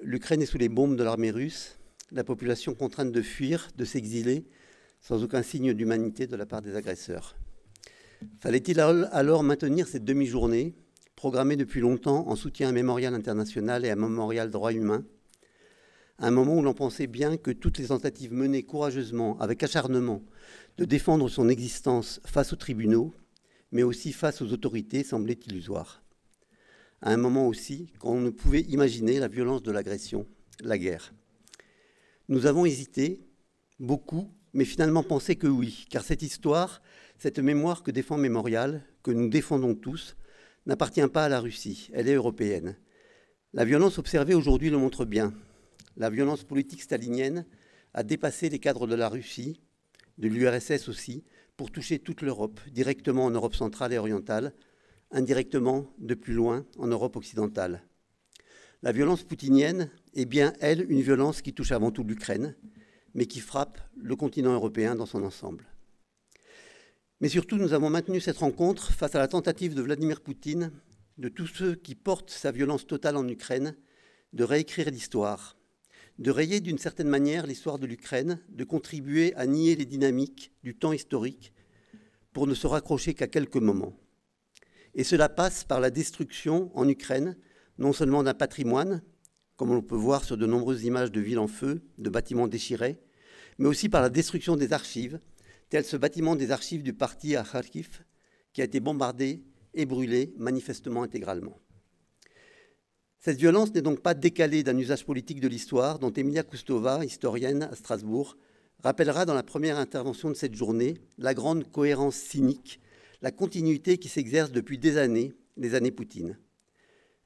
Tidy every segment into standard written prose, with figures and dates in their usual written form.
L'Ukraine est sous les bombes de l'armée russe, la population contrainte de fuir, de s'exiler, sans aucun signe d'humanité de la part des agresseurs. Fallait-il alors maintenir cette demi-journée, programmée depuis longtemps en soutien à un mémorial international et à un mémorial droits humains, à un moment où l'on pensait bien que toutes les tentatives menées courageusement, avec acharnement, de défendre son existence face aux tribunaux, mais aussi face aux autorités, semblaient illusoires. À un moment aussi qu'on ne pouvait imaginer la violence de l'agression, la guerre. Nous avons hésité, beaucoup, mais finalement pensé que oui, car cette histoire, cette mémoire que défend Mémorial, que nous défendons tous, n'appartient pas à la Russie, elle est européenne. La violence observée aujourd'hui le montre bien. La violence politique stalinienne a dépassé les cadres de la Russie, de l'URSS aussi, pour toucher toute l'Europe, directement en Europe centrale et orientale, indirectement, de plus loin, en Europe occidentale. La violence poutinienne est bien, elle, une violence qui touche avant tout l'Ukraine, mais qui frappe le continent européen dans son ensemble. Mais surtout, nous avons maintenu cette rencontre face à la tentative de Vladimir Poutine, de tous ceux qui portent sa violence totale en Ukraine, de réécrire l'histoire, de rayer d'une certaine manière l'histoire de l'Ukraine, de contribuer à nier les dynamiques du temps historique pour ne se raccrocher qu'à quelques moments. Et cela passe par la destruction en Ukraine, non seulement d'un patrimoine, comme on peut voir sur de nombreuses images de villes en feu, de bâtiments déchirés, mais aussi par la destruction des archives, tel ce bâtiment des archives du parti à Kharkiv, qui a été bombardé et brûlé manifestement intégralement. Cette violence n'est donc pas décalée d'un usage politique de l'histoire dont Emilia Koustova, historienne à Strasbourg, rappellera dans la première intervention de cette journée la grande cohérence cynique, la continuité qui s'exerce depuis des années, les années Poutine.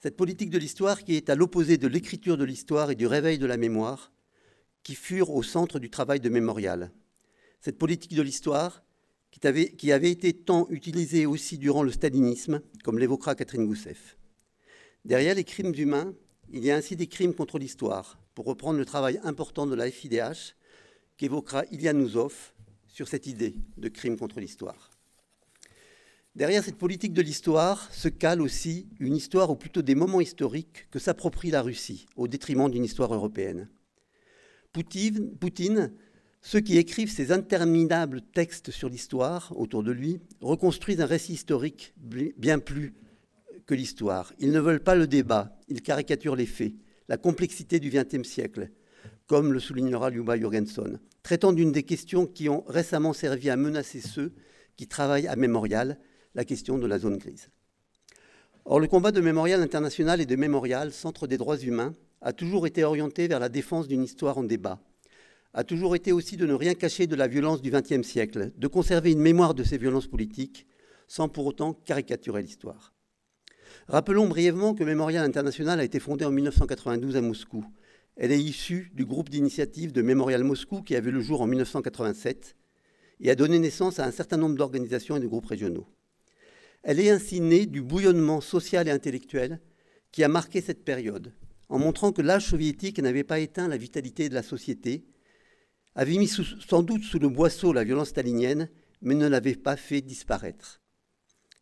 Cette politique de l'histoire qui est à l'opposé de l'écriture de l'histoire et du réveil de la mémoire, qui furent au centre du travail de Mémorial. Cette politique de l'histoire qui avait été tant utilisée aussi durant le stalinisme, comme l'évoquera Catherine Gousseff. Derrière les crimes humains, il y a ainsi des crimes contre l'histoire, pour reprendre le travail important de la FIDH, qu'évoquera Ilya Nouzov sur cette idée de crime contre l'histoire. Derrière cette politique de l'histoire se cale aussi une histoire, ou plutôt des moments historiques, que s'approprie la Russie, au détriment d'une histoire européenne. Poutine, ceux qui écrivent ces interminables textes sur l'histoire autour de lui, reconstruisent un récit historique bien plus que l'histoire. Ils ne veulent pas le débat, ils caricaturent les faits, la complexité du XXe siècle, comme le soulignera Liuba Jurgenson, traitant d'une des questions qui ont récemment servi à menacer ceux qui travaillent à Mémorial, la question de la zone grise. Or, le combat de Mémorial International et de Mémorial, Centre des droits humains, a toujours été orienté vers la défense d'une histoire en débat, a toujours été aussi de ne rien cacher de la violence du XXe siècle, de conserver une mémoire de ces violences politiques, sans pour autant caricaturer l'histoire. Rappelons brièvement que Mémorial International a été fondé en 1992 à Moscou. Elle est issue du groupe d'initiative de Mémorial Moscou qui a vu le jour en 1987 et a donné naissance à un certain nombre d'organisations et de groupes régionaux. Elle est ainsi née du bouillonnement social et intellectuel qui a marqué cette période, en montrant que l'âge soviétique n'avait pas éteint la vitalité de la société, avait mis sans doute sous le boisseau la violence stalinienne, mais ne l'avait pas fait disparaître,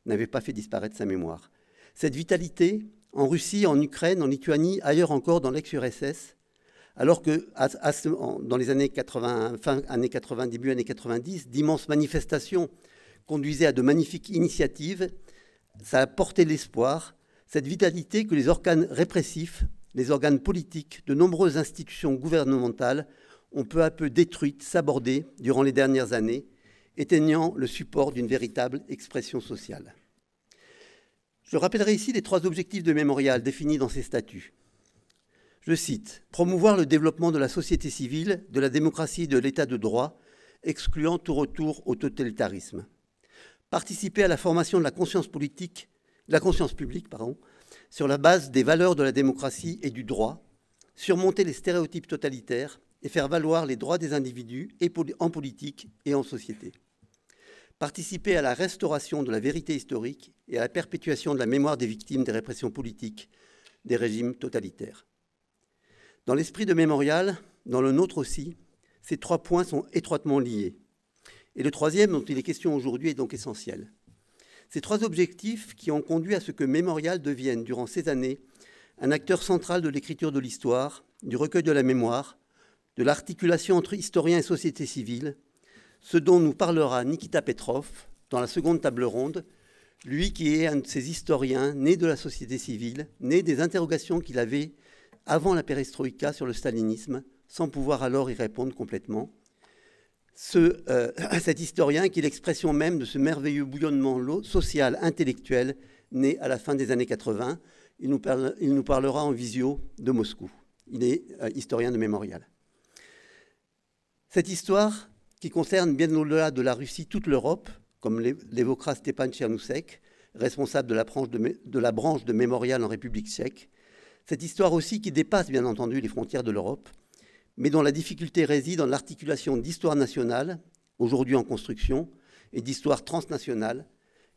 sa mémoire. Cette vitalité, en Russie, en Ukraine, en Lituanie, ailleurs encore dans l'ex-URSS, alors que dans les années 80, fin années 80, début années 90, d'immenses manifestations conduisait à de magnifiques initiatives, ça a porté l'espoir, cette vitalité que les organes répressifs, les organes politiques, de nombreuses institutions gouvernementales ont peu à peu détruites, sabordées durant les dernières années, éteignant le support d'une véritable expression sociale. Je rappellerai ici les 3 objectifs de Mémorial définis dans ses statuts. Je cite, « Promouvoir le développement de la société civile, de la démocratie et de l'état de droit, excluant tout retour au totalitarisme. Participer à la formation de la conscience publique, sur la base des valeurs de la démocratie et du droit, surmonter les stéréotypes totalitaires et faire valoir les droits des individus en politique et en société. Participer à la restauration de la vérité historique et à la perpétuation de la mémoire des victimes des répressions politiques des régimes totalitaires. » Dans l'esprit de Mémorial, dans le nôtre aussi, ces 3 points sont étroitement liés. Et le troisième, dont il est question aujourd'hui, est donc essentiel. Ces 3 objectifs qui ont conduit à ce que Mémorial devienne, durant ces années, un acteur central de l'écriture de l'histoire, du recueil de la mémoire, de l'articulation entre historiens et société civile, ce dont nous parlera Nikita Petrov dans la seconde table ronde, lui qui est un de ces historiens nés de la société civile, né des interrogations qu'il avait avant la perestroïka sur le stalinisme, sans pouvoir alors y répondre complètement. Cet historien qui est l'expression même de ce merveilleux bouillonnement social, intellectuel, né à la fin des années 80. Il nous parlera en visio de Moscou. Il est historien de Mémorial. Cette histoire, qui concerne bien au-delà de la Russie toute l'Europe, comme l'évoquera Stepan Tchernoussek, responsable de la branche de Mémorial en République tchèque, cette histoire aussi qui dépasse bien entendu les frontières de l'Europe, mais dont la difficulté réside dans l'articulation d'histoire nationale, aujourd'hui en construction, et d'histoire transnationale,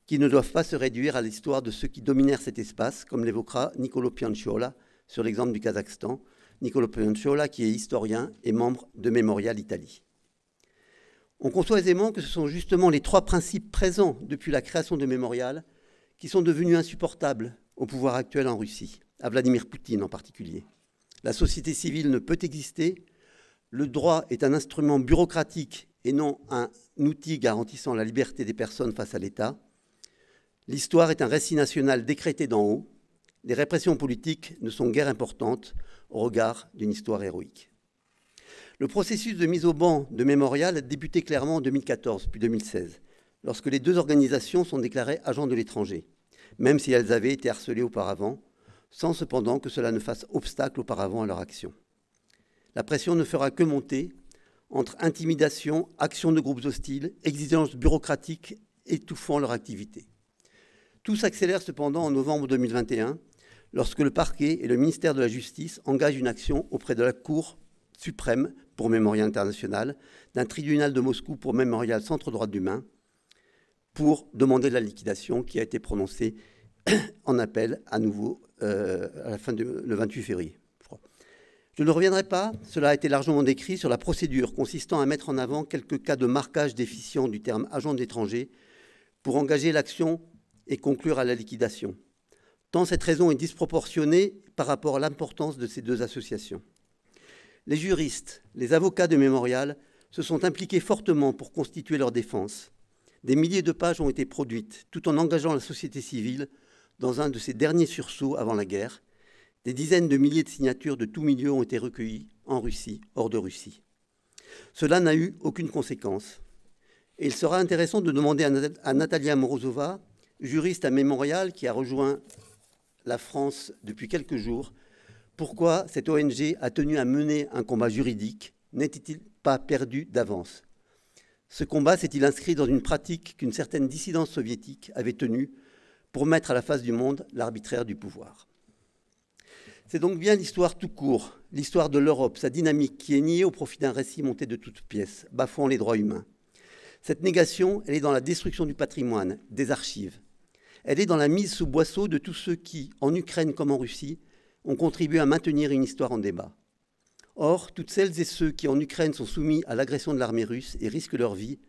qui ne doivent pas se réduire à l'histoire de ceux qui dominèrent cet espace, comme l'évoquera Nicolo Pianciola sur l'exemple du Kazakhstan. Nicolo Pianciola, qui est historien et membre de Mémorial Italie. On conçoit aisément que ce sont justement les trois principes présents depuis la création de Mémorial qui sont devenus insupportables au pouvoir actuel en Russie, à Vladimir Poutine en particulier. La société civile ne peut exister, le droit est un instrument bureaucratique et non un outil garantissant la liberté des personnes face à l'État. L'histoire est un récit national décrété d'en haut. Les répressions politiques ne sont guère importantes au regard d'une histoire héroïque. Le processus de mise au ban de Mémorial a débuté clairement en 2014 puis 2016, lorsque les deux organisations sont déclarées agents de l'étranger, même si elles avaient été harcelées auparavant, sans cependant que cela ne fasse obstacle auparavant à leur action. La pression ne fera que monter entre intimidation, action de groupes hostiles, exigences bureaucratiques étouffant leur activité. Tout s'accélère cependant en novembre 2021, lorsque le parquet et le ministère de la Justice engagent une action auprès de la Cour suprême pour Mémorial international, d'un tribunal de Moscou pour Mémorial Centre droits de l'humain, pour demander la liquidation qui a été prononcée en appel à nouveau à la fin le 28 février. Je ne reviendrai pas, cela a été largement décrit, sur la procédure consistant à mettre en avant quelques cas de marquage déficient du terme agent d'étranger pour engager l'action et conclure à la liquidation. Tant cette raison est disproportionnée par rapport à l'importance de ces deux associations. Les juristes, les avocats de Mémorial se sont impliqués fortement pour constituer leur défense. Des milliers de pages ont été produites, tout en engageant la société civile dans un de ses derniers sursauts avant la guerre. Des dizaines de milliers de signatures de tous milieux ont été recueillies en Russie, hors de Russie. Cela n'a eu aucune conséquence. Et il sera intéressant de demander à Natalia Morozova, juriste à Mémorial qui a rejoint la France depuis quelques jours, pourquoi cette ONG a tenu à mener un combat juridique, n'était-il pas perdu d'avance? Ce combat s'est-il inscrit dans une pratique qu'une certaine dissidence soviétique avait tenue pour mettre à la face du monde l'arbitraire du pouvoir? C'est donc bien l'histoire tout court, l'histoire de l'Europe, sa dynamique, qui est niée au profit d'un récit monté de toutes pièces, bafouant les droits humains. Cette négation, elle est dans la destruction du patrimoine, des archives. Elle est dans la mise sous boisseau de tous ceux qui, en Ukraine comme en Russie, ont contribué à maintenir une histoire en débat. Or, toutes celles et ceux qui, en Ukraine, sont soumis à l'agression de l'armée russe et risquent leur vie,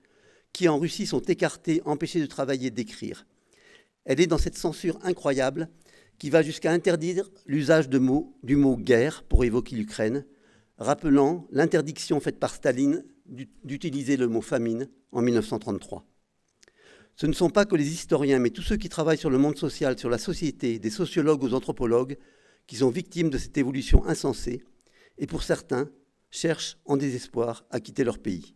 qui, en Russie, sont écartés, empêchés de travailler, d'écrire. Elle est dans cette censure incroyable qui va jusqu'à interdire l'usage du mot « guerre » pour évoquer l'Ukraine, rappelant l'interdiction faite par Staline d'utiliser le mot « famine » en 1933. Ce ne sont pas que les historiens, mais tous ceux qui travaillent sur le monde social, sur la société, des sociologues aux anthropologues, qui sont victimes de cette évolution insensée, et pour certains, cherchent en désespoir à quitter leur pays.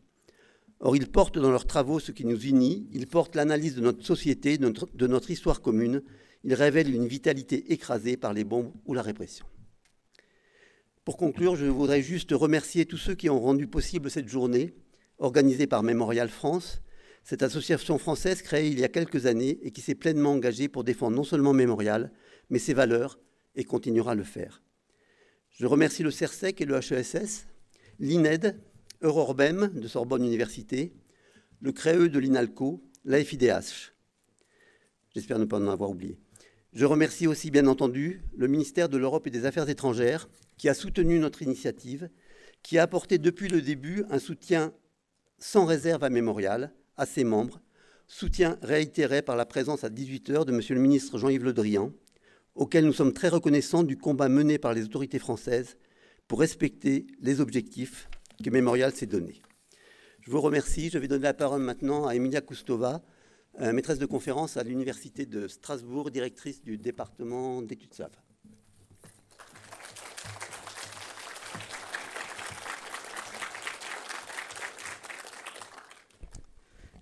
Or, ils portent dans leurs travaux ce qui nous unit, ils portent l'analyse de notre société, de notre histoire commune, ils révèlent une vitalité écrasée par les bombes ou la répression. Pour conclure, je voudrais juste remercier tous ceux qui ont rendu possible cette journée, organisée par Mémorial France, cette association française créée il y a quelques années et qui s'est pleinement engagée pour défendre non seulement Mémorial, mais ses valeurs, et continuera à le faire. Je remercie le CERSEC et le HESS, l'INED, Eurorbem de Sorbonne Université, le CREE de l'INALCO, la FIDH. J'espère ne pas en avoir oublié. Je remercie aussi, bien entendu, le ministère de l'Europe et des Affaires étrangères qui a soutenu notre initiative, qui a apporté depuis le début un soutien sans réserve à Mémorial, à ses membres, soutien réitéré par la présence à 18 h de M. le ministre Jean-Yves Le Drian, auquel nous sommes très reconnaissants du combat mené par les autorités françaises pour respecter les objectifs que Mémorial s'est donnés. Je vous remercie. Je vais donner la parole maintenant à Emilia Koustova, maîtresse de conférence à l'Université de Strasbourg, directrice du département d'études slaves.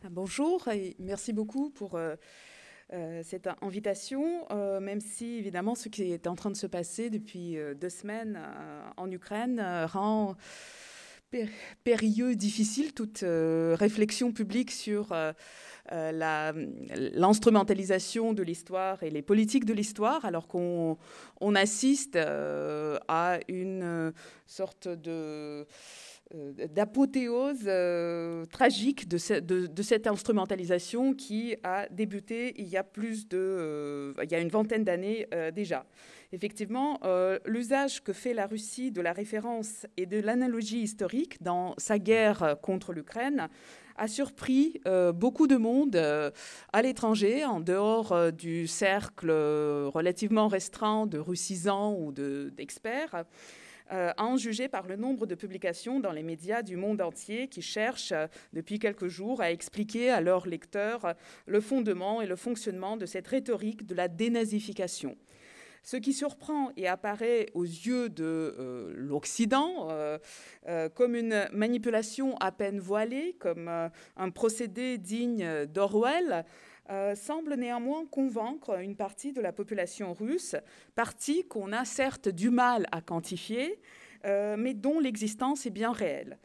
Bonjour et merci beaucoup pour cette invitation, même si évidemment ce qui est en train de se passer depuis 2 semaines en Ukraine rend périlleux, difficile toute réflexion publique sur l'instrumentalisation de l'histoire et les politiques de l'histoire, alors qu'on assiste à une sorte d'apothéose tragique de cette instrumentalisation qui a débuté il y a une vingtaine d'années déjà. Effectivement, l'usage que fait la Russie de la référence et de l'analogie historique dans sa guerre contre l'Ukraine a surpris beaucoup de monde à l'étranger, en dehors du cercle relativement restreint de russisants ou d'experts, à en juger par le nombre de publications dans les médias du monde entier qui cherchent depuis quelques jours à expliquer à leurs lecteurs le fondement et le fonctionnement de cette rhétorique de la dénazification. Ce qui surprend et apparaît aux yeux de l'Occident comme une manipulation à peine voilée, comme un procédé digne d'Orwell, semble néanmoins convaincre une partie de la population russe, partie qu'on a certes du mal à quantifier, mais dont l'existence est bien réelle.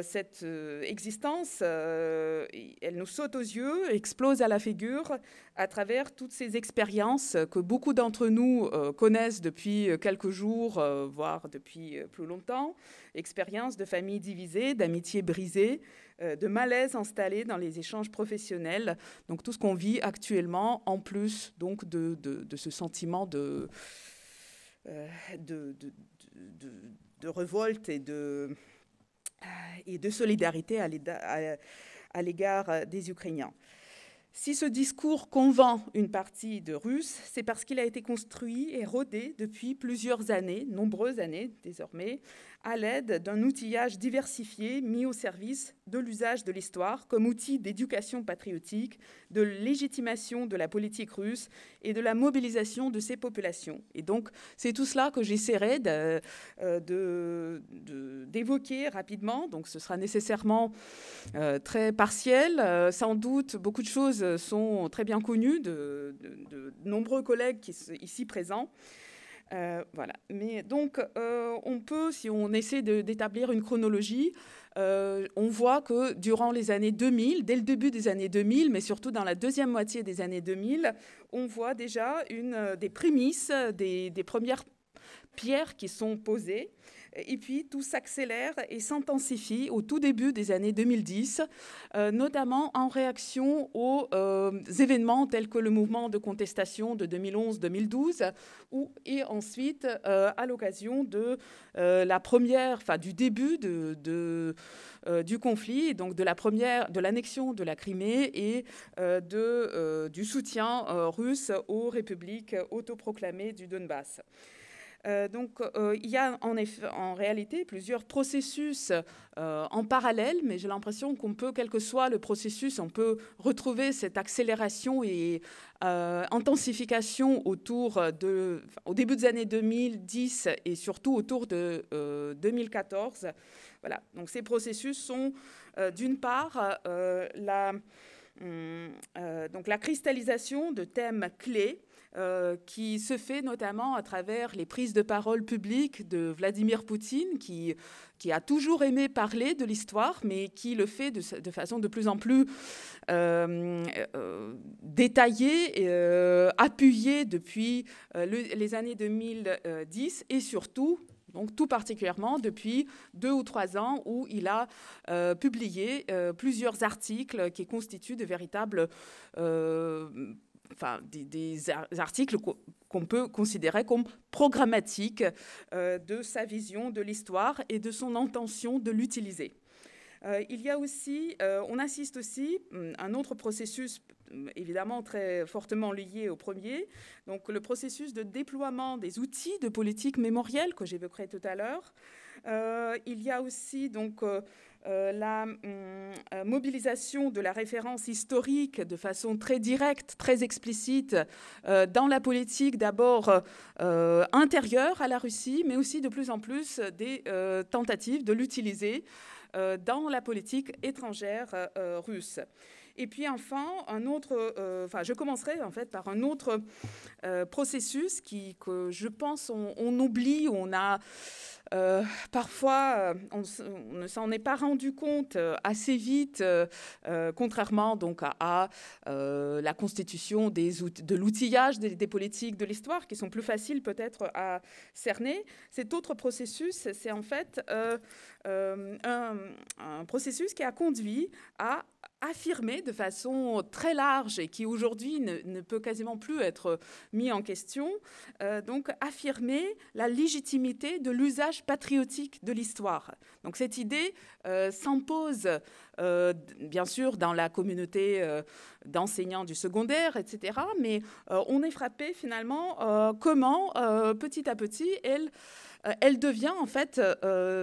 Cette existence, elle nous saute aux yeux, explose à la figure à travers toutes ces expériences que beaucoup d'entre nous connaissent depuis quelques jours, voire depuis plus longtemps. Expériences de familles divisées, d'amitiés brisées, de malaise installé dans les échanges professionnels. Donc tout ce qu'on vit actuellement, en plus donc de ce sentiment de révolte et de solidarité à l'égard des Ukrainiens. Si ce discours convainc une partie de Russes, c'est parce qu'il a été construit et rodé depuis plusieurs années, nombreuses années désormais, à l'aide d'un outillage diversifié mis au service de l'usage de l'histoire comme outil d'éducation patriotique, de légitimation de la politique russe et de la mobilisation de ces populations. Et donc, c'est tout cela que j'essaierai d'évoquer rapidement. Donc, ce sera nécessairement très partiel. Sans doute, beaucoup de choses sont très bien connues de nombreux collègues ici présents. Voilà. Mais donc, on peut, si on essaie d'établir une chronologie, on voit que durant les années 2000, dès le début des années 2000, mais surtout dans la deuxième moitié des années 2000, on voit déjà des prémices, des premières pierres qui sont posées. Et puis, tout s'accélère et s'intensifie au tout début des années 2010, notamment en réaction aux événements tels que le mouvement de contestation de 2011-2012, et ensuite à l'occasion de du début du conflit, et donc de l'annexion de la Crimée et du soutien russe aux républiques autoproclamées du Donbass. Donc, il y a en réalité plusieurs processus en parallèle, mais j'ai l'impression qu'on peut, quel que soit le processus, on peut retrouver cette accélération et intensification au début des années 2010 et surtout autour de 2014. Voilà. Donc, ces processus sont d'une part la cristallisation de thèmes clés qui se fait notamment à travers les prises de parole publiques de Vladimir Poutine, qui a toujours aimé parler de l'histoire, mais qui le fait de façon de plus en plus détaillée, appuyée depuis les années 2010 et surtout, donc tout particulièrement depuis 2 ou 3 ans où il a publié plusieurs articles qui constituent de véritables des articles qu'on peut considérer comme programmatiques de sa vision de l'histoire et de son intention de l'utiliser. Il y a aussi, on assiste aussi à un autre processus évidemment très fortement lié au premier, donc le processus de déploiement des outils de politique mémorielle que j'évoquerai tout à l'heure. Il y a aussi donc la mobilisation de la référence historique de façon très directe, très explicite dans la politique d'abord intérieure à la Russie, mais aussi de plus en plus des tentatives de l'utiliser dans la politique étrangère russe. Et puis enfin, je commencerai en fait par un autre processus que je pense on oublie, on a parfois on ne s'en est pas rendu compte assez vite, contrairement donc à la constitution de l'outillage des politiques de l'histoire, qui sont plus faciles peut-être à cerner. Cet autre processus, c'est en fait un processus qui a conduit à affirmer de façon très large et qui aujourd'hui ne peut quasiment plus être mis en question, donc affirmer la légitimité de l'usage patriotique de l'histoire. Donc cette idée s'impose bien sûr dans la communauté d'enseignants du secondaire, etc. Mais on est frappé finalement comment petit à petit elle devient en fait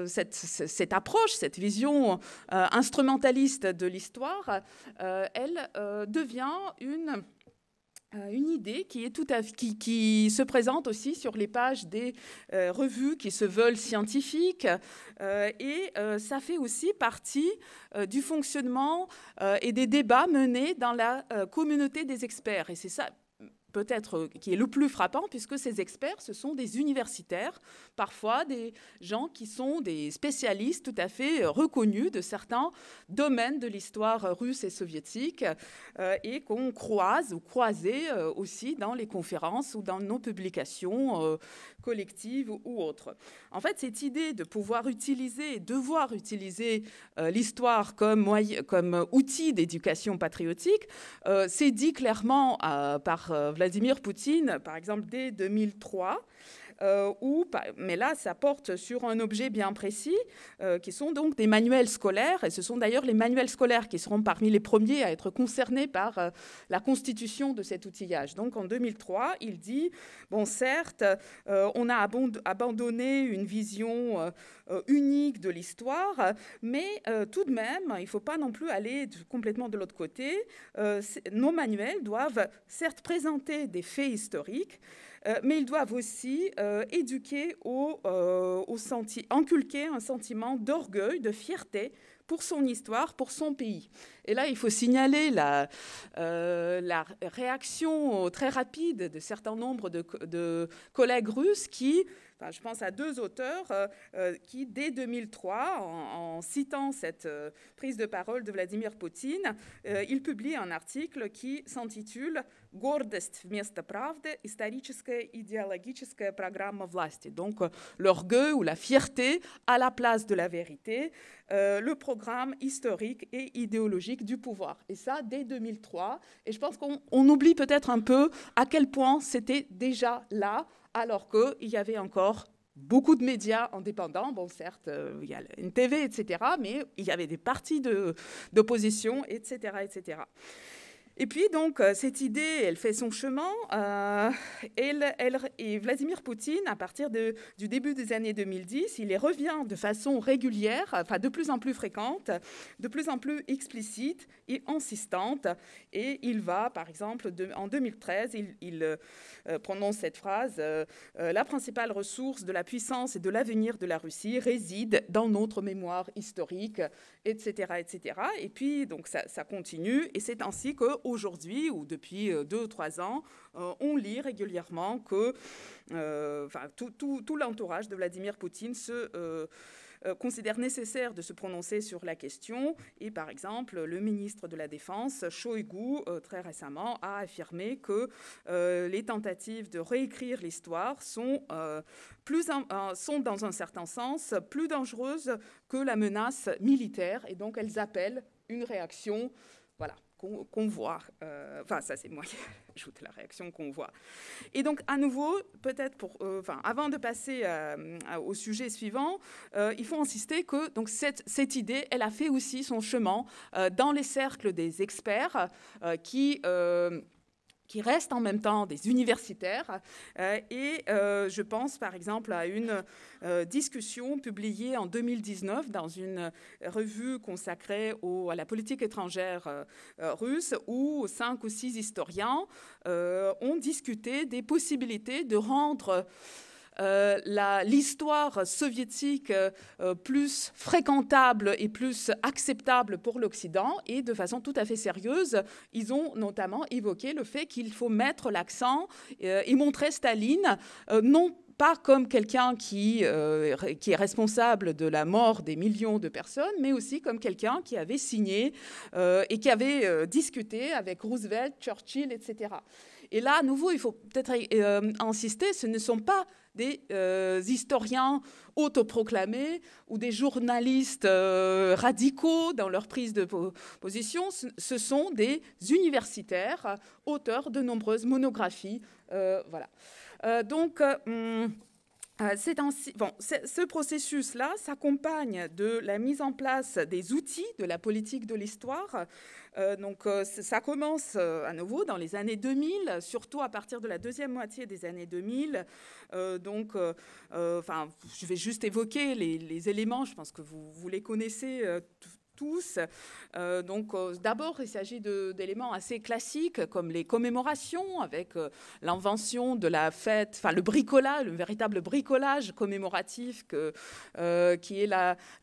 cette approche, cette vision instrumentaliste de l'histoire, elle devient une idée qui se présente aussi sur les pages des revues qui se veulent scientifiques, et ça fait aussi partie du fonctionnement et des débats menés dans la communauté des experts. Et c'est ça peut-être qui est le plus frappant, puisque ces experts, ce sont des universitaires, parfois des gens qui sont des spécialistes tout à fait reconnus de certains domaines de l'histoire russe et soviétique, et qu'on croise ou croisait aussi dans les conférences ou dans nos publications collectives ou autres. En fait, cette idée de pouvoir utiliser, devoir utiliser l'histoire comme outil d'éducation patriotique, c'est dit clairement par Vladimir Poutine, par exemple, dès 2003, mais là, ça porte sur un objet bien précis, qui sont donc des manuels scolaires, et ce sont d'ailleurs les manuels scolaires qui seront parmi les premiers à être concernés par la constitution de cet outillage. Donc en 2003, il dit, bon certes, on a abandonné une vision unique de l'histoire, mais tout de même, il ne faut pas non plus aller complètement de l'autre côté. Nos manuels doivent certes présenter des faits historiques, mais ils doivent aussi éduquer inculquer un sentiment d'orgueil, de fierté pour son histoire, pour son pays. Et là, il faut signaler la réaction très rapide de certains nombres de collègues russes qui... je pense à deux auteurs qui, dès 2003, en citant cette prise de parole de Vladimir Poutine, ils publient un article qui s'intitule « Гордость вместо правды. Историческая идеологическая программа власти ». Donc, l'orgueil ou la fierté à la place de la vérité, le programme historique et idéologique du pouvoir. Et ça, dès 2003. Et je pense qu'on oublie peut-être un peu à quel point c'était déjà là, alors qu'il y avait encore beaucoup de médias indépendants. Bon, certes, il y a une TV, etc., mais il y avait des partis d'opposition, etc., etc. Et puis, donc, cette idée, elle fait son chemin. Et Vladimir Poutine, à partir du début des années 2010, il y revient de façon régulière, enfin de plus en plus fréquente, de plus en plus explicite et insistante. Et il va, par exemple, en 2013, il prononce cette phrase « La principale ressource de la puissance et de l'avenir de la Russie réside dans notre mémoire historique », etc., etc. Et puis, donc, ça continue. Et c'est ainsi qu'aujourd'hui, ou depuis 2 ou 3 ans, on lit régulièrement que tout l'entourage de Vladimir Poutine considère nécessaire de se prononcer sur la question. Et par exemple, le ministre de la Défense, Shoigu, très récemment, a affirmé que les tentatives de réécrire l'histoire sont dans un certain sens plus dangereuses que la menace militaire. Et donc, elles appellent une réaction qu'on voit. Enfin, ça, c'est moi qui ajoute la réaction qu'on voit. Et donc, à nouveau, peut-être avant de passer au sujet suivant, il faut insister que donc, cette idée, elle a fait aussi son chemin dans les cercles des experts qui restent en même temps des universitaires. Et je pense par exemple à une discussion publiée en 2019 dans une revue consacrée à la politique étrangère russe, où 5 ou 6 historiens ont discuté des possibilités de rendre l'histoire soviétique plus fréquentable et plus acceptable pour l'Occident, et de façon tout à fait sérieuse, ils ont notamment évoqué le fait qu'il faut mettre l'accent et montrer Staline non pas comme quelqu'un qui est responsable de la mort des millions de personnes, mais aussi comme quelqu'un qui avait signé et qui avait discuté avec Roosevelt, Churchill, etc. Et là, à nouveau, il faut peut-être insister, ce ne sont pas des historiens autoproclamés ou des journalistes radicaux dans leur prise de position. Ce sont des universitaires, auteurs de nombreuses monographies. Voilà. Ce processus-là s'accompagne de la mise en place des outils de la politique de l'histoire. Ça commence à nouveau dans les années 2000, surtout à partir de la deuxième moitié des années 2000. Je vais juste évoquer les éléments, je pense que vous les connaissez tous. D'abord, il s'agit d'éléments assez classiques comme les commémorations, avec l'invention de la fête, enfin le bricolage, le véritable bricolage commémoratif qui est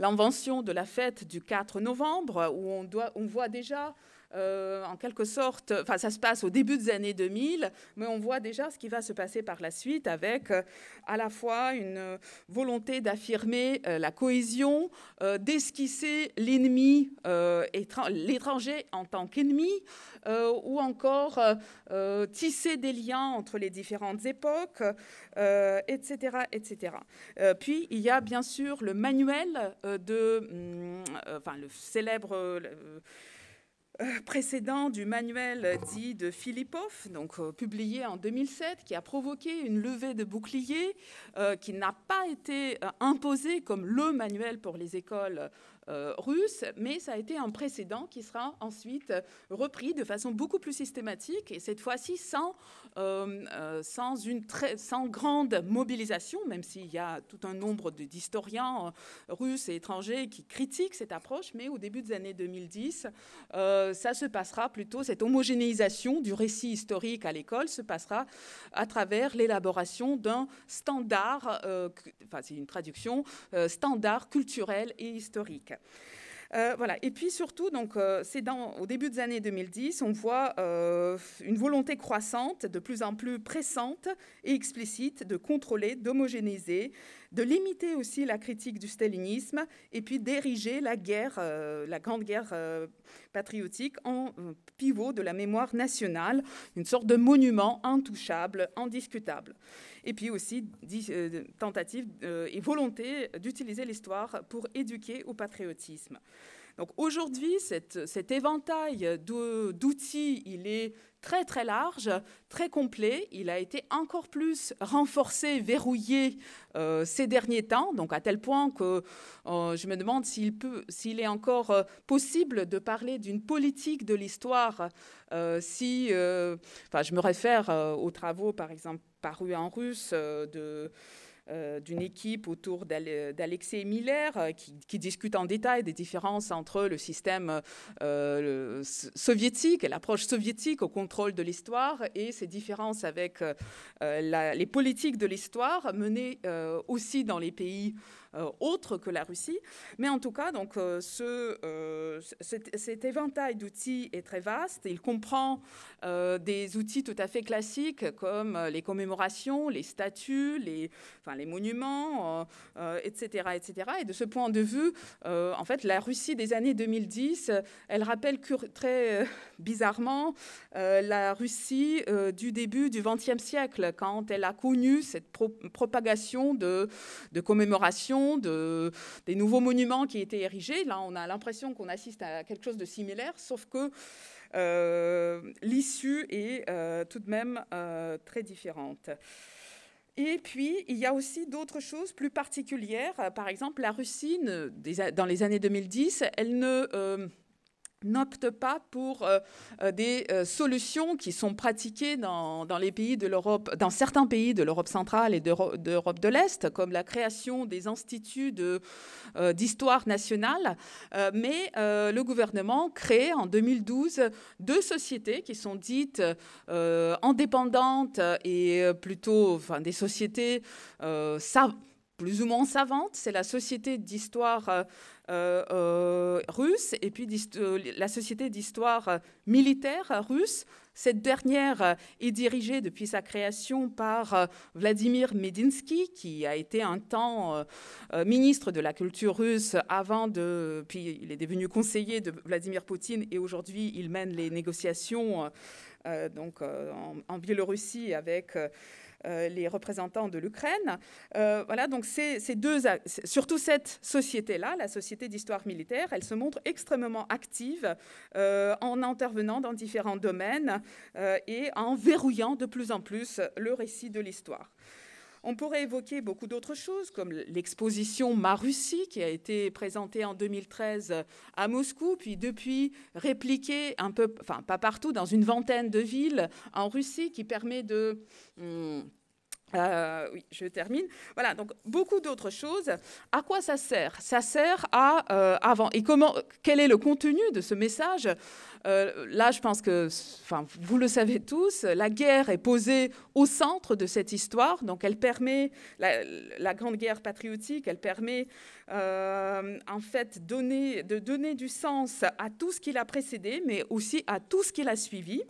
l'invention de la fête du 4 novembre, où on voit déjà en quelque sorte, ça se passe au début des années 2000, mais on voit déjà ce qui va se passer par la suite avec à la fois une volonté d'affirmer la cohésion, d'esquisser l'ennemi, l'étranger en tant qu'ennemi, ou encore tisser des liens entre les différentes époques, etc. etc. Puis il y a bien sûr le manuel le célèbre précédent du manuel dit de Philippov, publié en 2007, qui a provoqué une levée de boucliers, qui n'a pas été imposé comme le manuel pour les écoles russes, mais ça a été un précédent qui sera ensuite repris de façon beaucoup plus systématique, et cette fois-ci sans grande mobilisation, même s'il y a tout un nombre d'historiens russes et étrangers qui critiquent cette approche, mais au début des années 2010, ça se passera plutôt, cette homogénéisation du récit historique à l'école se passera à travers l'élaboration d'un standard, c'est une traduction, standard culturel et historique. Voilà. Et puis surtout, au début des années 2010, on voit une volonté croissante, de plus en plus pressante et explicite de contrôler, d'homogénéiser, de limiter aussi la critique du stalinisme et puis d'ériger la grande guerre patriotique en pivot de la mémoire nationale, une sorte de monument intouchable, indiscutable. Et puis aussi tentative et volonté d'utiliser l'histoire pour éduquer au patriotisme. Donc aujourd'hui, cet éventail d'outils, il est très très large, très complet. Il a été encore plus renforcé, verrouillé ces derniers temps, donc à tel point que je me demande s'il est encore possible de parler d'une politique de l'histoire je me réfère aux travaux, par exemple, parus en russe d'une équipe autour d'Alexei Miller qui discute en détail des différences entre le système soviétique et l'approche soviétique au contrôle de l'histoire et ces différences avec les politiques de l'histoire menées aussi dans les pays autres que la Russie. Mais en tout cas, cet éventail d'outils est très vaste. Il comprend des outils tout à fait classiques comme les commémorations, les statues, les monuments, etc., etc. Et de ce point de vue, en fait, la Russie des années 2010, elle rappelle très bizarrement la Russie du début du XXe siècle, quand elle a connu cette propagation de commémoration, des nouveaux monuments qui étaient érigés. Là, on a l'impression qu'on assiste à quelque chose de similaire, sauf que l'issue est tout de même très différente. Et puis, il y a aussi d'autres choses plus particulières. Par exemple, la Russie, dans les années 2010, elle n'opte pas pour des solutions qui sont pratiquées dans les pays de l'Europe, dans certains pays de l'Europe centrale et d'Europe de l'Est, comme la création des instituts d'histoire nationale. Mais le gouvernement crée en 2012 2 sociétés qui sont dites indépendantes et plutôt des sociétés plus ou moins savantes. C'est la Société d'histoire russe et puis la Société d'histoire militaire russe. Cette dernière est dirigée depuis sa création par Vladimir Medinsky, qui a été un temps ministre de la culture russe puis il est devenu conseiller de Vladimir Poutine et aujourd'hui il mène les négociations en Biélorussie avec les représentants de l'Ukraine. Voilà, donc surtout cette société-là, la Société d'histoire militaire, elle se montre extrêmement active en intervenant dans différents domaines et en verrouillant de plus en plus le récit de l'histoire. On pourrait évoquer beaucoup d'autres choses, comme l'exposition Ma Russie, qui a été présentée en 2013 à Moscou, puis depuis répliquée un peu, pas partout, dans une vingtaine de villes en Russie, qui permet de... oui, je termine. Voilà, donc beaucoup d'autres choses. À quoi ça sert? Ça sert à et quel est le contenu de ce message? Là, je pense que, vous le savez tous, la guerre est posée au centre de cette histoire. Donc, elle permet la grande guerre patriotique. Elle permet en fait de donner du sens à tout ce qui l'a précédé, mais aussi à tout ce qui l'a suivi.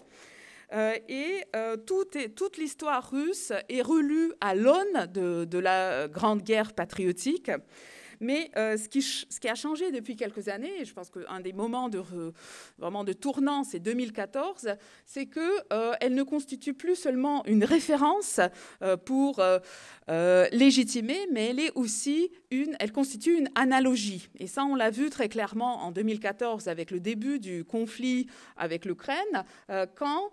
Toute l'histoire russe est relue à l'aune de la Grande Guerre patriotique. Mais ce qui a changé depuis quelques années, et je pense qu'un des moments vraiment de tournant, c'est 2014, c'est qu'elle ne constitue plus seulement une référence pour légitimer, mais elle constitue une analogie. Et ça, on l'a vu très clairement en 2014 avec le début du conflit avec l'Ukraine, quand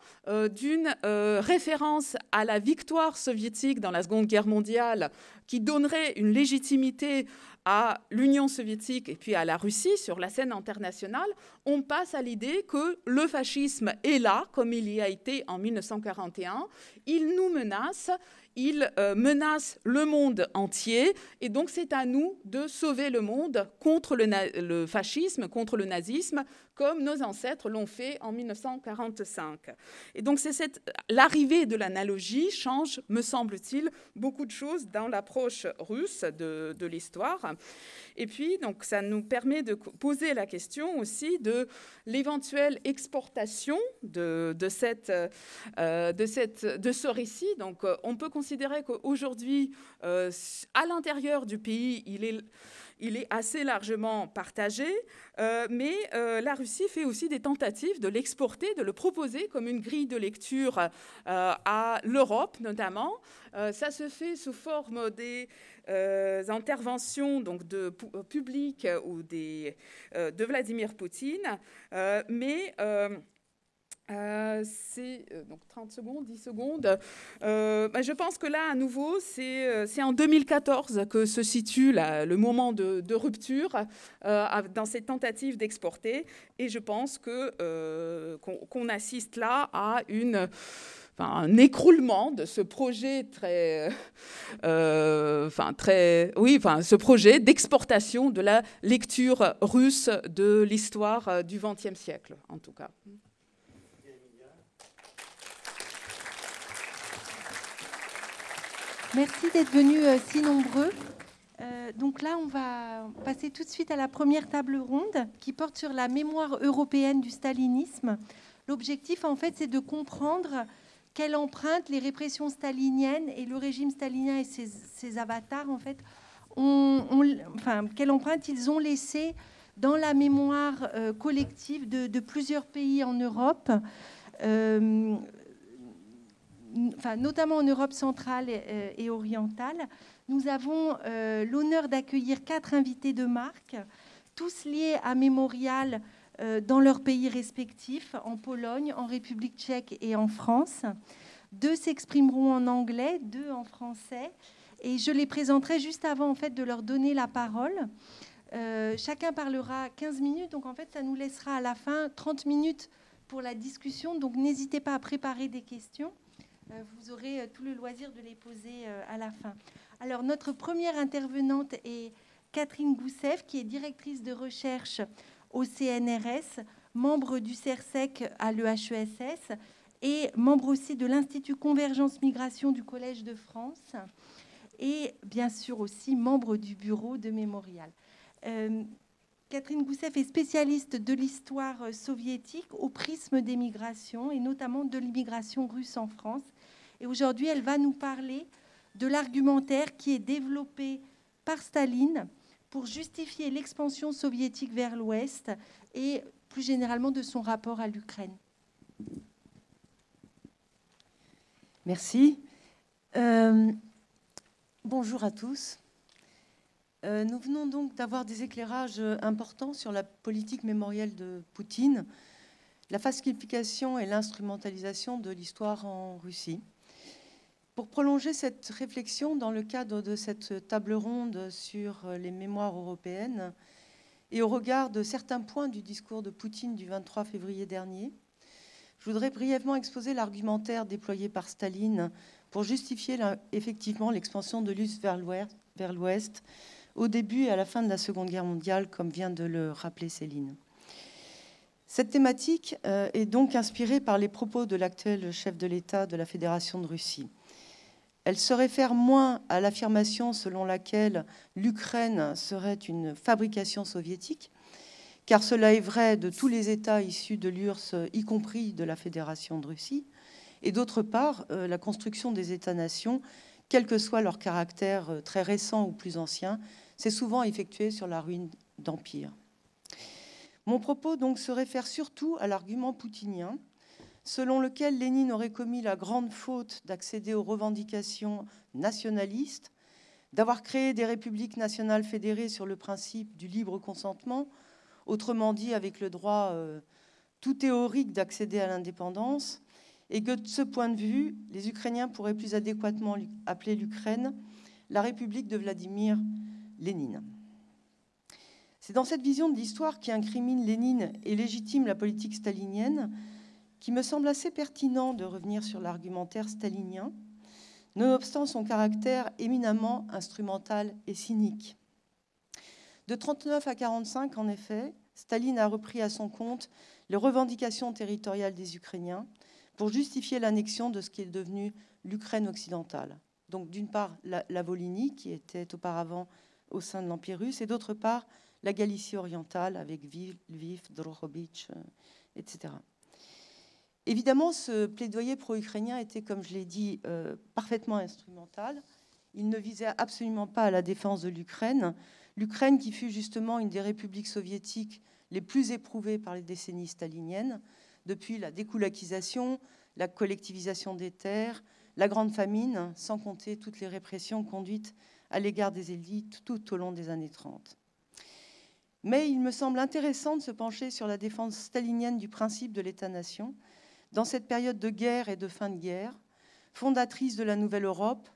d'une référence à la victoire soviétique dans la Seconde Guerre mondiale, qui donnerait une légitimité à l'Union soviétique et puis à la Russie sur la scène internationale, on passe à l'idée que le fascisme est là, comme il y a été en 1941. Il nous menace, il menace le monde entier, et donc c'est à nous de sauver le monde contre le fascisme, contre le nazisme, comme nos ancêtres l'ont fait en 1945. Et donc l'arrivée de l'analogie change, me semble-t-il, beaucoup de choses dans l'approche russe de l'histoire. Et puis, donc, ça nous permet de poser la question aussi de l'éventuelle exportation de ce récit. Donc, on peut considérer qu'aujourd'hui, à l'intérieur du pays, il est assez largement partagé, mais la Russie fait aussi des tentatives de l'exporter, de le proposer comme une grille de lecture à l'Europe notamment. Ça se fait sous forme des interventions publiques ou de Vladimir Poutine, mais... donc 30 secondes, 10 secondes. Je pense que là, à nouveau, c'est en 2014 que se situe le moment de rupture dans cette tentative d'exporter. Et je pense qu'on assiste là à un écroulement de ce projet ce projet d'exportation de la lecture russe de l'histoire du XXe siècle, en tout cas. Merci d'être venus si nombreux. Donc là, on va passer tout de suite à la première table ronde qui porte sur la mémoire européenne du stalinisme. L'objectif, en fait, c'est de comprendre quelle empreinte les répressions staliniennes et le régime stalinien et ses avatars, en fait, quelle empreinte ils ont laissé dans la mémoire collective de plusieurs pays en Europe, notamment en Europe centrale et orientale. Nous avons l'honneur d'accueillir 4 invités de marque, tous liés à Mémorial dans leurs pays respectifs, en Pologne, en République tchèque et en France. 2 s'exprimeront en anglais, 2 en français. Et je les présenterai juste avant en fait, de leur donner la parole. Chacun parlera 15 minutes, donc en fait, ça nous laissera à la fin 30 minutes pour la discussion. Donc n'hésitez pas à préparer des questions. Vous aurez tout le loisir de les poser à la fin. Alors, notre première intervenante est Catherine Goussef, qui est directrice de recherche au CNRS, membre du CERSEC à l'EHESS et membre aussi de l'Institut Convergence Migration du Collège de France et bien sûr aussi membre du bureau de Mémorial. Catherine Goussef est spécialiste de l'histoire soviétique au prisme des migrations et notamment de l'immigration russe en France. Et aujourd'hui, elle va nous parler de l'argumentaire qui est développé par Staline pour justifier l'expansion soviétique vers l'Ouest et plus généralement de son rapport à l'Ukraine. Merci. Bonjour à tous. Nous venons donc d'avoir des éclairages importants sur la politique mémorielle de Poutine, la falsification et l'instrumentalisation de l'histoire en Russie. Pour prolonger cette réflexion dans le cadre de cette table ronde sur les mémoires européennes et au regard de certains points du discours de Poutine du 23 février dernier, je voudrais brièvement exposer l'argumentaire déployé par Staline pour justifier effectivement l'expansion de l'URSS vers l'Ouest au début et à la fin de la Seconde Guerre mondiale, comme vient de le rappeler Céline. Cette thématique est donc inspirée par les propos de l'actuel chef de l'État de la Fédération de Russie. Elle se réfère moins à l'affirmation selon laquelle l'Ukraine serait une fabrication soviétique, car cela est vrai de tous les États issus de l'URSS, y compris de la Fédération de Russie, et d'autre part, la construction des États-nations, quel que soit leur caractère très récent ou plus ancien, s'est souvent effectuée sur la ruine d'empires. Mon propos donc se réfère surtout à l'argument poutinien, selon lequel Lénine aurait commis la grande faute d'accéder aux revendications nationalistes, d'avoir créé des républiques nationales fédérées sur le principe du libre consentement, autrement dit avec le droit tout théorique d'accéder à l'indépendance, et que de ce point de vue, les Ukrainiens pourraient plus adéquatement appeler l'Ukraine la République de Vladimir Lénine. C'est dans cette vision de l'histoire qui incrimine Lénine et légitime la politique stalinienne qu'il me semble assez pertinent de revenir sur l'argumentaire stalinien, nonobstant son caractère éminemment instrumental et cynique. De 1939 à 1945, en effet, Staline a repris à son compte les revendications territoriales des Ukrainiens pour justifier l'annexion de ce qui est devenu l'Ukraine occidentale. Donc d'une part la Volhynie, qui était auparavant au sein de l'Empire russe, et d'autre part la Galicie orientale avec Lviv, Drohobych, etc. Évidemment, ce plaidoyer pro-ukrainien était, comme je l'ai dit, parfaitement instrumental. Il ne visait absolument pas à la défense de l'Ukraine. L'Ukraine qui fut justement une des républiques soviétiques les plus éprouvées par les décennies staliniennes, depuis la découlakisation, la collectivisation des terres, la grande famine, sans compter toutes les répressions conduites à l'égard des élites tout au long des années 30. Mais il me semble intéressant de se pencher sur la défense stalinienne du principe de l'État-nation, dans cette période de guerre et de fin de guerre, fondatrice de la Nouvelle Europe,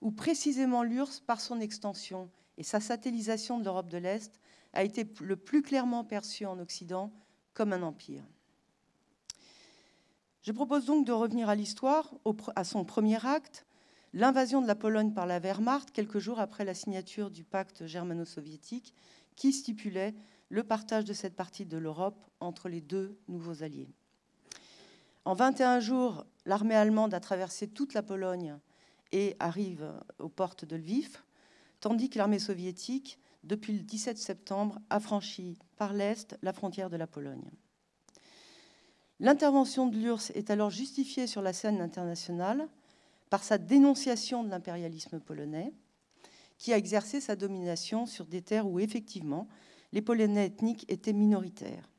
où précisément l'URSS, par son extension et sa satellisation de l'Europe de l'Est, a été le plus clairement perçue en Occident comme un empire. Je propose donc de revenir à l'histoire, à son premier acte, l'invasion de la Pologne par la Wehrmacht, quelques jours après la signature du pacte germano-soviétique, qui stipulait le partage de cette partie de l'Europe entre les deux nouveaux alliés. En 21 jours, l'armée allemande a traversé toute la Pologne et arrive aux portes de Lviv, tandis que l'armée soviétique, depuis le 17 septembre, a franchi par l'Est la frontière de la Pologne. L'intervention de l'URSS est alors justifiée sur la scène internationale par sa dénonciation de l'impérialisme polonais, qui a exercé sa domination sur des terres où, effectivement, les Polonais ethniques étaient minoritaires.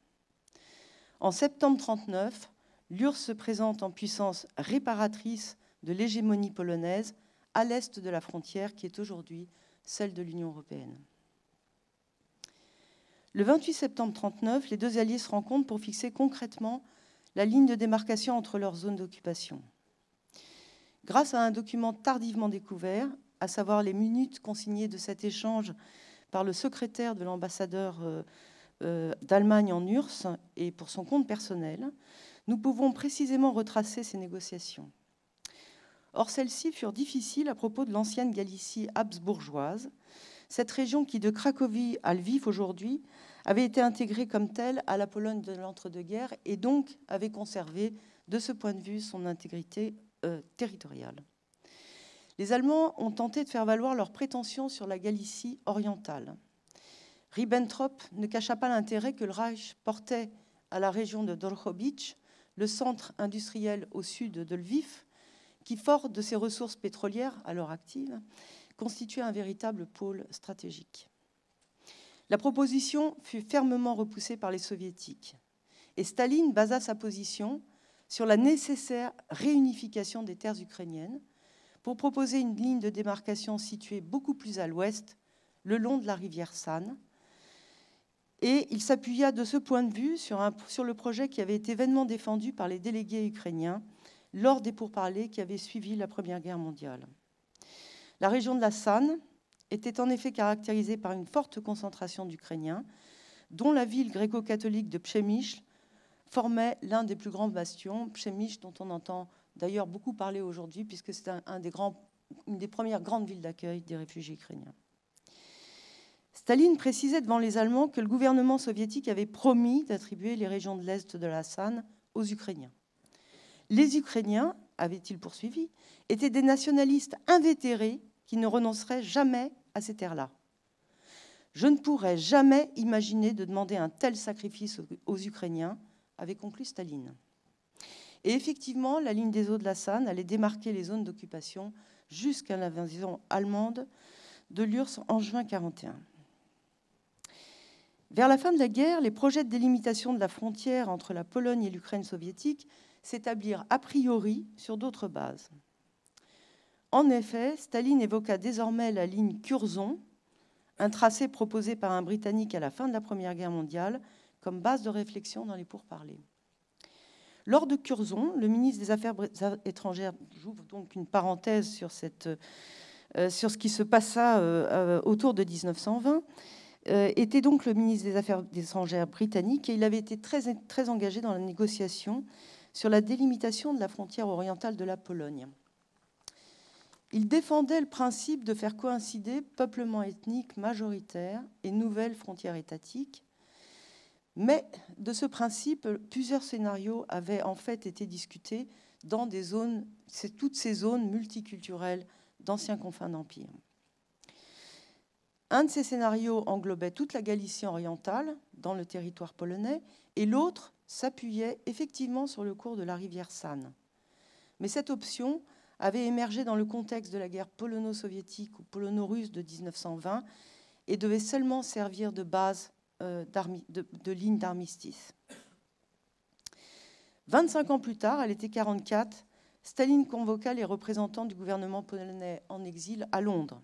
En septembre 1939, l'URSS se présente en puissance réparatrice de l'hégémonie polonaise à l'est de la frontière qui est aujourd'hui celle de l'Union européenne. Le 28 septembre 1939, les deux alliés se rencontrent pour fixer concrètement la ligne de démarcation entre leurs zones d'occupation. Grâce à un document tardivement découvert, à savoir les minutes consignées de cet échange par le secrétaire de l'ambassadeur d'Allemagne en URSS et pour son compte personnel, nous pouvons précisément retracer ces négociations. Or, celles-ci furent difficiles à propos de l'ancienne Galicie habsbourgeoise, cette région qui, de Cracovie à Lviv aujourd'hui, avait été intégrée comme telle à la Pologne de l'entre-deux-guerres et donc avait conservé, de ce point de vue, son intégrité territoriale. Les Allemands ont tenté de faire valoir leurs prétentions sur la Galicie orientale. Ribbentrop ne cacha pas l'intérêt que le Reich portait à la région de Drohobych, le centre industriel au sud de Lviv, qui, fort de ses ressources pétrolières alors actives, constituait un véritable pôle stratégique. La proposition fut fermement repoussée par les Soviétiques et Staline basa sa position sur la nécessaire réunification des terres ukrainiennes pour proposer une ligne de démarcation située beaucoup plus à l'ouest, le long de la rivière San. Et il s'appuya de ce point de vue sur le projet qui avait été vainement défendu par les délégués ukrainiens lors des pourparlers qui avaient suivi la Première Guerre mondiale. La région de la San était en effet caractérisée par une forte concentration d'Ukrainiens, dont la ville gréco-catholique de Przemyśl formait l'un des plus grands bastions, Przemyśl dont on entend d'ailleurs beaucoup parler aujourd'hui, puisque c'est une des premières grandes villes d'accueil des réfugiés ukrainiens. Staline précisait devant les Allemands que le gouvernement soviétique avait promis d'attribuer les régions de l'Est de la San aux Ukrainiens. Les Ukrainiens, avait-il poursuivi, étaient des nationalistes invétérés qui ne renonceraient jamais à ces terres-là. Je ne pourrais jamais imaginer de demander un tel sacrifice aux Ukrainiens, avait conclu Staline. Et effectivement, la ligne des eaux de la San allait démarquer les zones d'occupation jusqu'à l'invasion allemande de l'URSS en juin 1941. Vers la fin de la guerre, les projets de délimitation de la frontière entre la Pologne et l'Ukraine soviétique s'établirent a priori sur d'autres bases. En effet, Staline évoqua désormais la ligne Curzon, un tracé proposé par un Britannique à la fin de la Première Guerre mondiale, comme base de réflexion dans les pourparlers. Lors de Curzon, le ministre des Affaires étrangères, j'ouvre donc une parenthèse sur ce qui se passa autour de 1920, était donc le ministre des Affaires étrangères britannique et il avait été très engagé dans la négociation sur la délimitation de la frontière orientale de la Pologne. Il défendait le principe de faire coïncider peuplement ethnique majoritaire et nouvelles frontières étatiques, mais de ce principe, plusieurs scénarios avaient en fait été discutés dans toutes ces zones multiculturelles d'anciens confins d'empire. Un de ces scénarios englobait toute la Galicie orientale dans le territoire polonais et l'autre s'appuyait effectivement sur le cours de la rivière San. Mais cette option avait émergé dans le contexte de la guerre polono-soviétique ou polono-russe de 1920 et devait seulement servir de base de ligne d'armistice. 25 ans plus tard, à l'été 1944, Staline convoqua les représentants du gouvernement polonais en exil à Londres.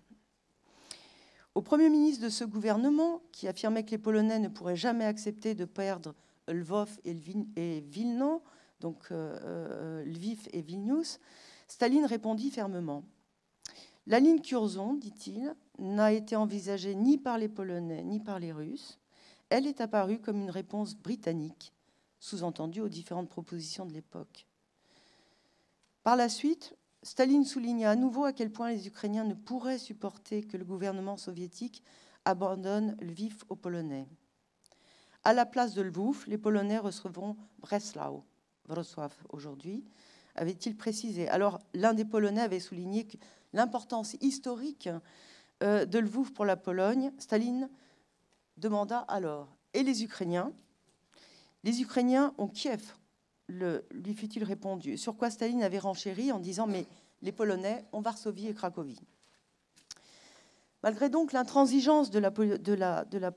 Au Premier ministre de ce gouvernement, qui affirmait que les Polonais ne pourraient jamais accepter de perdre Lvov et Vilno, donc Lviv et Vilnius, Staline répondit fermement. La ligne Curzon, dit-il, n'a été envisagée ni par les Polonais ni par les Russes. Elle est apparue comme une réponse britannique, sous-entendue aux différentes propositions de l'époque. Par la suite, Staline souligna à nouveau à quel point les Ukrainiens ne pourraient supporter que le gouvernement soviétique abandonne Lviv aux Polonais. À la place de Lvov, les Polonais recevront Breslau, Wrocław aujourd'hui, avait-il précisé. Alors, l'un des Polonais avait souligné l'importance historique de Lvov pour la Pologne. Staline demanda alors, et les Ukrainiens? Les Ukrainiens ont Kiev, lui fut-il répondu. Sur quoi Staline avait renchéri en disant, mais les Polonais ont Varsovie et Cracovie. Malgré donc l'intransigeance de la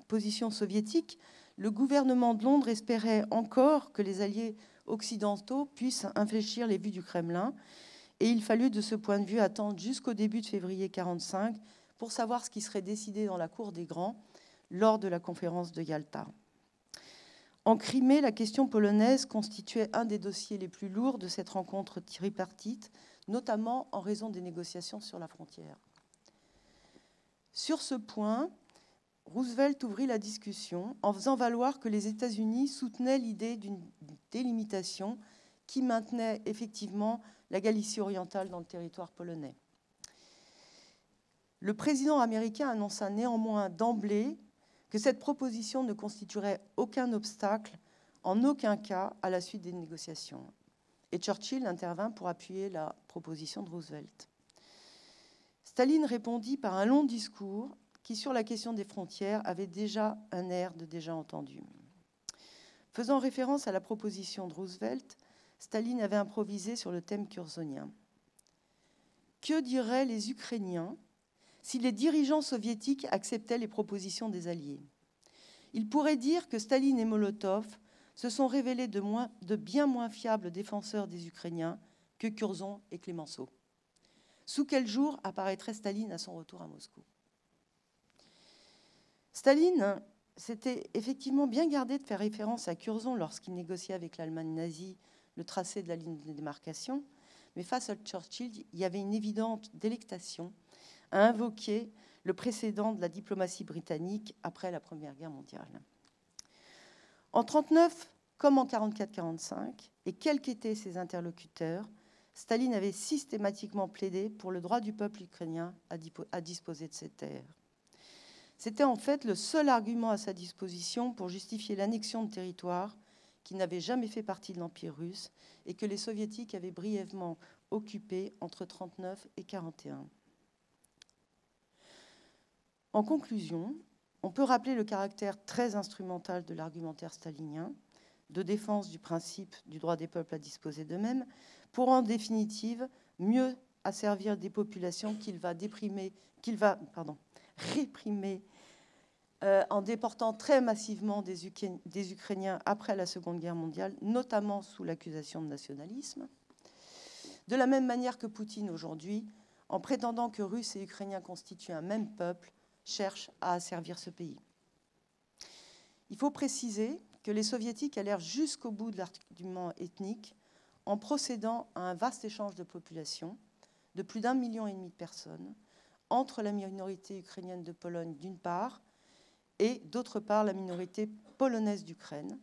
position soviétique, le gouvernement de Londres espérait encore que les alliés occidentaux puissent infléchir les vues du Kremlin. Et il fallut de ce point de vue attendre jusqu'au début de février 1945 pour savoir ce qui serait décidé dans la cour des grands lors de la conférence de Yalta. En Crimée, la question polonaise constituait un des dossiers les plus lourds de cette rencontre tripartite, notamment en raison des négociations sur la frontière. Sur ce point, Roosevelt ouvrit la discussion en faisant valoir que les États-Unis soutenaient l'idée d'une délimitation qui maintenait effectivement la Galicie orientale dans le territoire polonais. Le président américain annonça néanmoins d'emblée que cette proposition ne constituerait aucun obstacle, en aucun cas, à la suite des négociations. Et Churchill intervint pour appuyer la proposition de Roosevelt. Staline répondit par un long discours qui, sur la question des frontières, avait déjà un air de déjà entendu. Faisant référence à la proposition de Roosevelt, Staline avait improvisé sur le thème curzonien. Que diraient les Ukrainiens si les dirigeants soviétiques acceptaient les propositions des Alliés? Ils pourraient dire que Staline et Molotov se sont révélés de bien moins fiables défenseurs des Ukrainiens que Curzon et Clémenceau. Sous quel jour apparaîtrait Staline à son retour à Moscou? Staline s'était effectivement bien gardé de faire référence à Curzon lorsqu'il négociait avec l'Allemagne nazie le tracé de la ligne de démarcation, mais face à Churchill, il y avait une évidente délectation à invoquer le précédent de la diplomatie britannique après la Première Guerre mondiale. En 1939, comme en 1944-1945, et quels qu'étaient ses interlocuteurs, Staline avait systématiquement plaidé pour le droit du peuple ukrainien à disposer de ses terres. C'était en fait le seul argument à sa disposition pour justifier l'annexion de territoires qui n'avaient jamais fait partie de l'Empire russe et que les Soviétiques avaient brièvement occupés entre 1939 et 1941. En conclusion, on peut rappeler le caractère très instrumental de l'argumentaire stalinien, de défense du principe du droit des peuples à disposer d'eux-mêmes, pour en définitive mieux asservir des populations qu'il va réprimer en déportant très massivement des Ukrainiens après la Seconde Guerre mondiale, notamment sous l'accusation de nationalisme. De la même manière que Poutine aujourd'hui, en prétendant que Russes et Ukrainiens constituent un même peuple, cherche à asservir ce pays. Il faut préciser que les Soviétiques allèrent jusqu'au bout de l'argument ethnique en procédant à un vaste échange de population de plus d'1,5 million de personnes entre la minorité ukrainienne de Pologne d'une part et d'autre part la minorité polonaise d'Ukraine,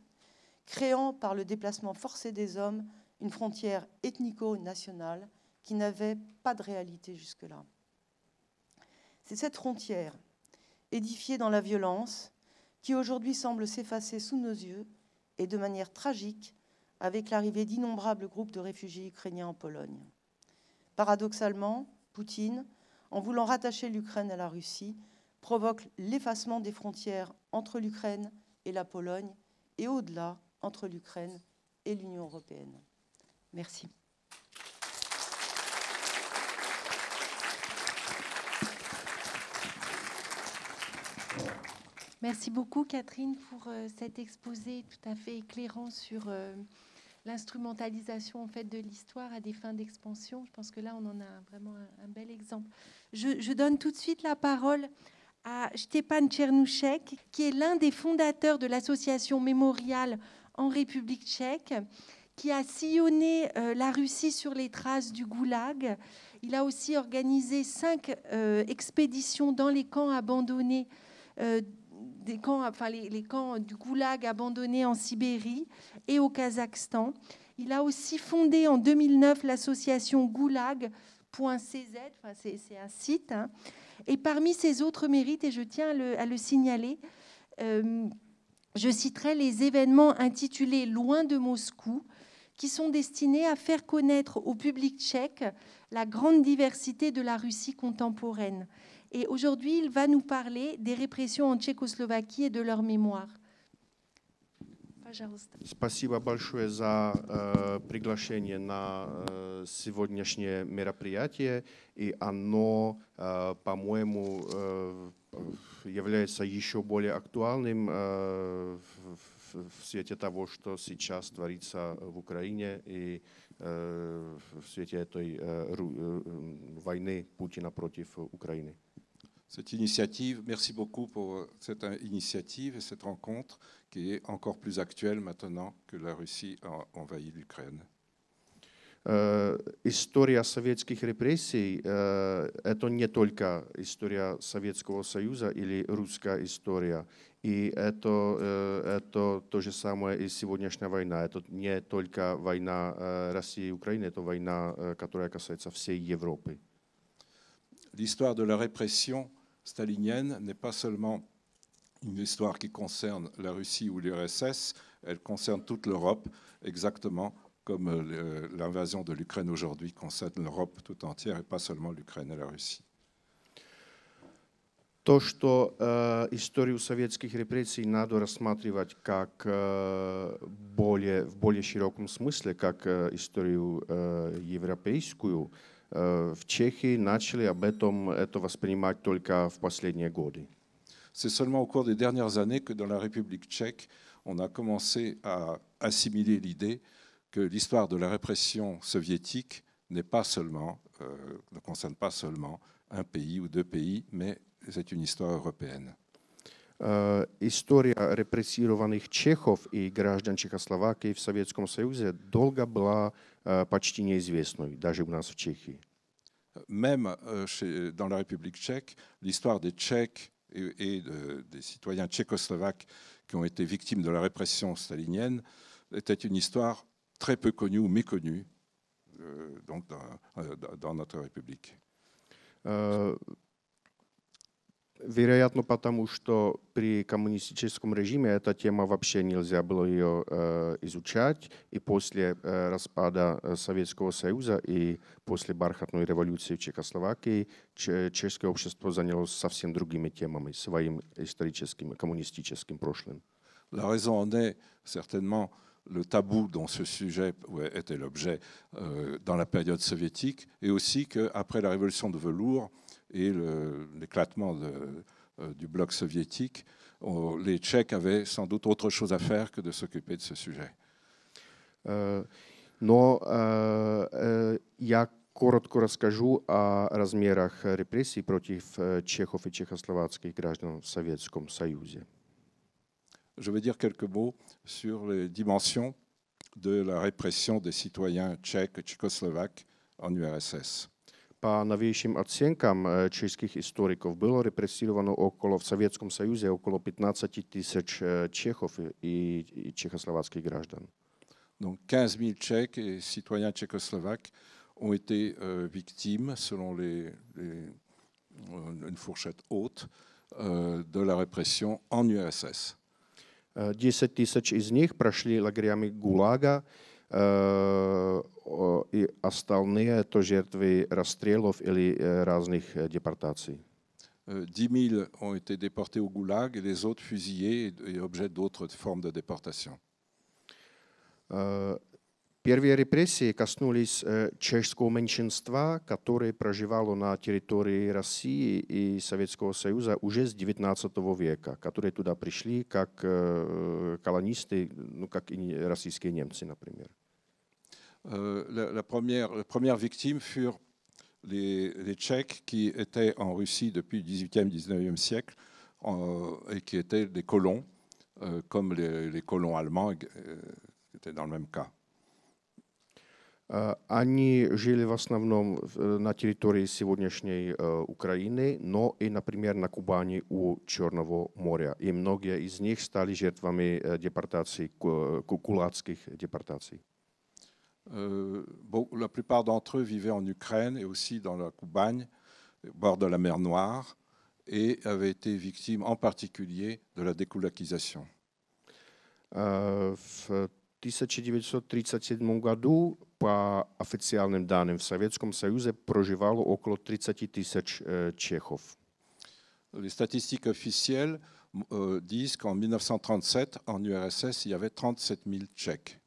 créant par le déplacement forcé des hommes une frontière ethnico-nationale qui n'avait pas de réalité jusque-là. C'est cette frontière, édifiée dans la violence, qui aujourd'hui semble s'effacer sous nos yeux et de manière tragique avec l'arrivée d'innombrables groupes de réfugiés ukrainiens en Pologne. Paradoxalement, Poutine, en voulant rattacher l'Ukraine à la Russie, provoque l'effacement des frontières entre l'Ukraine et la Pologne et au-delà entre l'Ukraine et l'Union européenne. Merci. Merci beaucoup, Catherine, pour cet exposé tout à fait éclairant sur l'instrumentalisation en fait, de l'histoire à des fins d'expansion. Je pense que là, on en a vraiment un bel exemple. Je donne tout de suite la parole à Stepan Tchernouchek, qui est l'un des fondateurs de l'association Mémorial en République tchèque, qui a sillonné la Russie sur les traces du Goulag. Il a aussi organisé 5 expéditions dans les camps abandonnés, les camps du Goulag abandonnés en Sibérie et au Kazakhstan. Il a aussi fondé en 2009 l'association goulag.cz, c'est un site. Hein. Et parmi ses autres mérites, et je tiens à le signaler, je citerai les événements intitulés « Loin de Moscou », qui sont destinés à faire connaître au public tchèque la grande diversité de la Russie contemporaine. Et aujourd'hui, il va nous parler des répressions en Tchécoslovaquie et de leur mémoire. Спасибо большое за приглашение на сегодняшнее мероприятие. И оно, по-моему, является еще более актуальным в свете того, что сейчас творится в Украине и в свете этой войны Путина против Украины. Cette initiative, merci beaucoup pour cette initiative et cette rencontre qui est encore plus actuelle maintenant que la Russie a envahi l'Ukraine. История советских репрессий – это не только история Советского Союза или русская история. И это то же самое и сегодняшняя война. Это не только война России и Украины, это война, которая касается всей Европы. L'histoire de la répression stalinienne n'est pas seulement une histoire qui concerne la Russie ou l'URSS, elle concerne toute l'Europe, exactement comme l'invasion de l'Ukraine aujourd'hui concerne l'Europe tout entière et pas seulement l'Ukraine et la Russie. То, что историю советских репрессий надо рассматривать как в более широком смысле, как историю европейскую, в Чехии начали это воспринимать только в последние годы. C'est seulement au cours des dernières années que dans la République tchèque, on a commencé à assimiler l'idée que l'histoire de la répression soviétique ne concerne pas seulement un pays ou deux pays, mais c'est une histoire européenne. История репрессированных чехов и граждан Чехословакии в Советском Союзе долго была почти неизвестной, даже у нас в Чехии. Même dans la République tchèque, l'histoire des Tchèques et des citoyens tchécoslovaques qui ont été victimes de la répression stalinienne était une histoire très peu connue ou méconnue donc dans notre République. Вероятно, потому что при коммунистическом режиме эта тема вообще нельзя было ее изучать. И после распада Советского Союза и после бархатной революции в Чехословакии чешское общество занялось совсем другими темами, своим историческим, коммунистическим прошлым. La raison en est certainement le tabou dont ce sujet était l'objet dans la période soviétique, et aussi qu'après la révolution de velours et l'éclatement du bloc soviétique, les Tchèques avaient sans doute autre chose à faire que de s'occuper de ce sujet. Но я коротко расскажу о размерах репрессий против чехов и чехословацких граждан в Советском Союзе. Je vais dire quelques mots sur les dimensions de la répression des citoyens tchèques et tchécoslovaques en URSS. По новейшим оценкам чешских историков было репрессировано в Советском Союзе около 15 тысяч чехов и чехословацких граждан. Donc 15 000 Tchèques et citoyens tchécoslovaques ont été victimes, selon une fourchette haute, de la répression en URSS. 10 тысяч из них прошли лагерями ГУЛАГа, и остальные это жертвы расстрелов или разных депортаций. 10 000 ont été déportés au Goulag et les autres fusillés et objets d'autres formes de déportation. Первые репрессии коснулись чешского меньшинства, которое проживало на территории России и Советского Союза уже с XIX века, которые туда пришли как колонисты, ну, как и российские немцы, например. La première victime furent les Tchèques qui étaient en Russie depuis le XVIIIe, XIXe siècle et qui étaient des colons, comme les colons allemands qui étaient dans le même cas. Они жили в основном на территории сегодняшней Украины, но и, например, на Кубани у Черного моря. И многие из них стали жертвами депортаций, кулацких депортаций. La plupart d'entre eux vivaient en Ukraine et aussi dans la Kubagne, au bord de la mer Noire, et avaient été victimes en particulier de la dékulakisation. В 1937 году, по официальным данным, в Советском Союзе проживало около 30 тысяч чехов. Les statistiques officielles disent qu'en 1937, en URSS, il y avait 37 000 Tchèques.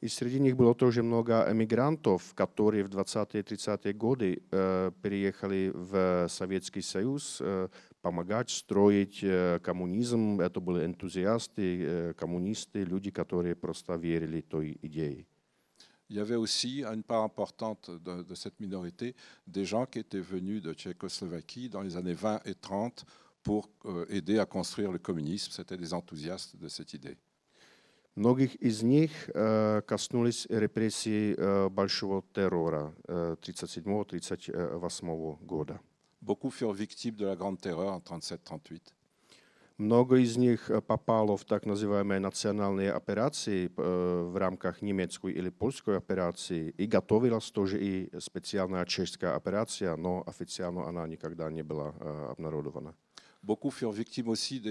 И среди них было тоже много эмигрантов, которые в 20-е и 30-е годы переехали в Советский Союз помогать строить коммунизм. Это были энтузиасты, коммунисты, люди, которые просто верили той идее. Il y avait aussi une part importante de cette minorité des gens qui étaient venus de Tchécoslovaquie dans les années 20 et 30 pour aider à construire le communisme. C'était des enthousiastes de cette idée. Многих из них коснулись репрессий большого террора 1937-1938 года. Beaucoup furent victimes de la Grande Terreur en 1937-1938. Много из них попало в так называемые национальные операции в рамках немецкой или польской операции, и готовилась тоже и специальная чешская операция, но официально она никогда не была обнародована. Beaucoup furent victimes aussi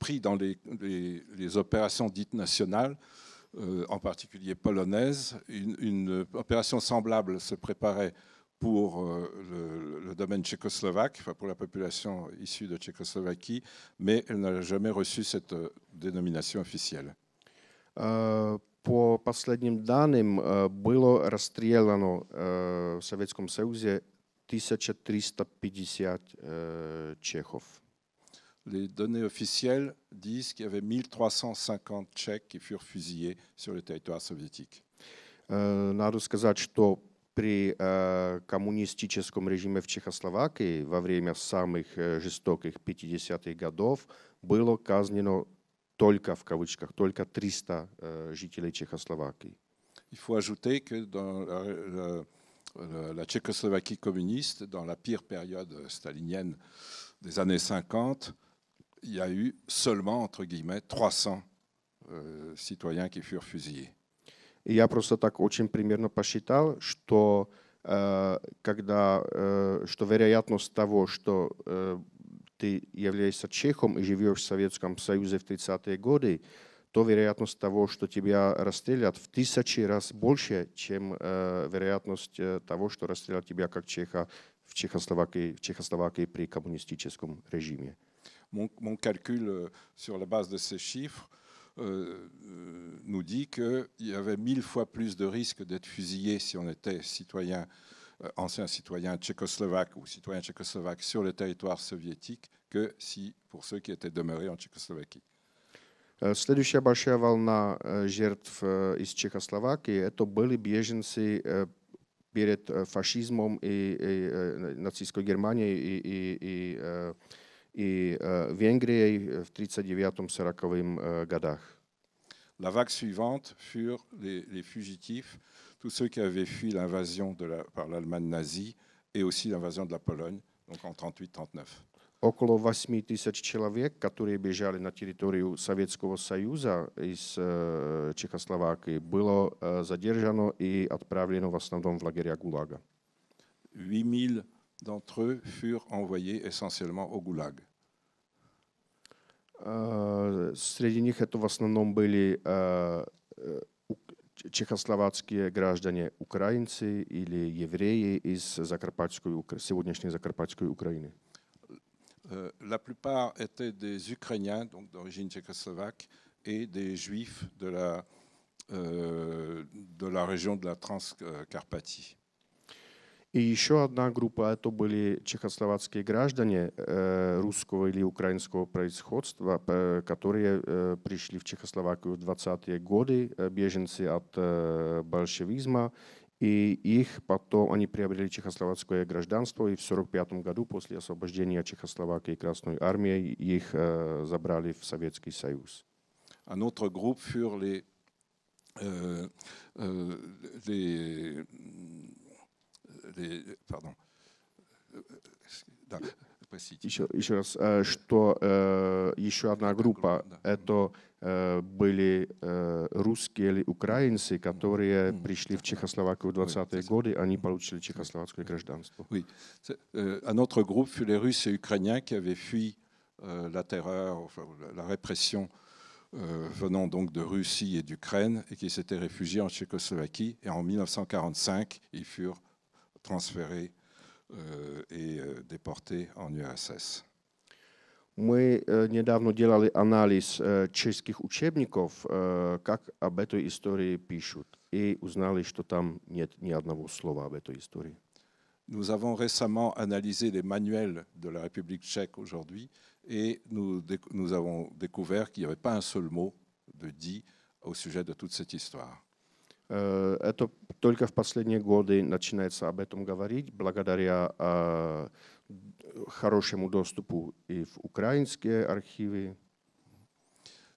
pris dans les opérations dites nationales, en particulier polonaises. Une opération semblable se préparait pour le domaine tchécoslovaque, enfin pour la population issue de Tchécoslovaquie, mais elle n'a jamais reçu cette dénomination officielle. По последним данным, было расстреляно в Советском Союзе 1350 чехов. Les données officielles disent qu'il y avait 1350 Tchèques qui furent fusillés sur le territoire soviétique. Надо сказать, что при коммунистическом режиме в Чехословакии во время самых жестоких 50-х годов было казнено только, в кавычках, только 300 жителей Чехословакии. Il faut ajouter que dans la Tchécoslovaquie communiste, dans la pire période stalinienne des années 50, il y a eu seulement, entre guillemets, 300 citoyens qui furent fusillés. И я просто так очень примерно посчитал, что вероятность того, что ты являешься чехом и живешь в Советском Союзе в 30-е годы, то вероятность того, что тебя расстрелят, в 1000 раз больше, чем вероятность того, что расстрелят тебя как чеха в Чехословакии при коммунистическом режиме. Mon calcul sur la base de ces chiffres nous dit qu'il y avait 1000 fois plus de risques d'être fusillé si on était citoyen, ancien citoyen tchécoslovaque ou citoyen tchécoslovaque sur le territoire soviétique que si pour ceux qui étaient demeurés en Tchécoslovaquie. Следующая большая волна жертв из Чехословакии – это были беженцы перед фашизмом и нацистской Германией и Венгрией в 1939-1940 годах. La vague suivante furent les fugitifs, tous ceux qui avaient fui l'invasion par l'Allemagne nazie et aussi l'invasion de la Pologne, donc en 1938-1939. Около 8000 человек, которые бежали на территорию Советского Союза из Чехословакии, было задержано и отправлено в основном в лагеря ГУЛАГа. 8000 d'entre eux furent envoyés essentiellement au Goulag. Среди них это в основном были чехословацкие граждане, украинцы или евреи из сегодняшней Закарпатской Украины. La plupart étaient des Ukrainiens, donc d'origine tchécoslovaque, et des Juifs de la région de la Transcarpathie. И еще одна группа, это были чехословацкие граждане русского или украинского происходства, которые пришли в Чехословакию в 20-е годы, беженцы от большевизма, и их потом они приобрели чехословацкое гражданство, и в 1945 году после освобождения Чехословакии Красной армией их забрали в Советский Союз. Un autre groupe furent pardon. Да, еще раз, что еще одна группа, это были русские или украинцы, которые пришли в Чехословакию в 20-е годы, они получили чехословацкое гражданство. Oui. Un autre groupe fut les Russes et Ukrainiens qui avaient fui la terreur, enfin, la répression venant donc de Russie et d'Ukraine et qui s'étaient réfugiés en Tchécoslovaquie. Et en 1945, ils furent transférés et déportés en URSS. Мы недавно делали анализ чешских учебников, как об этой истории пишут, и узнали, что там нет ни одного слова об этой истории. Nous avons récemment analysé les manuels de la République tchèque aujourd'hui et nous avons découvert qu'il n'y avait pas un seul mot de dit au sujet de toute cette histoire. Это только в последние годы начинается об этом говорить, благодаря хорошему доступу и в украинские архивы.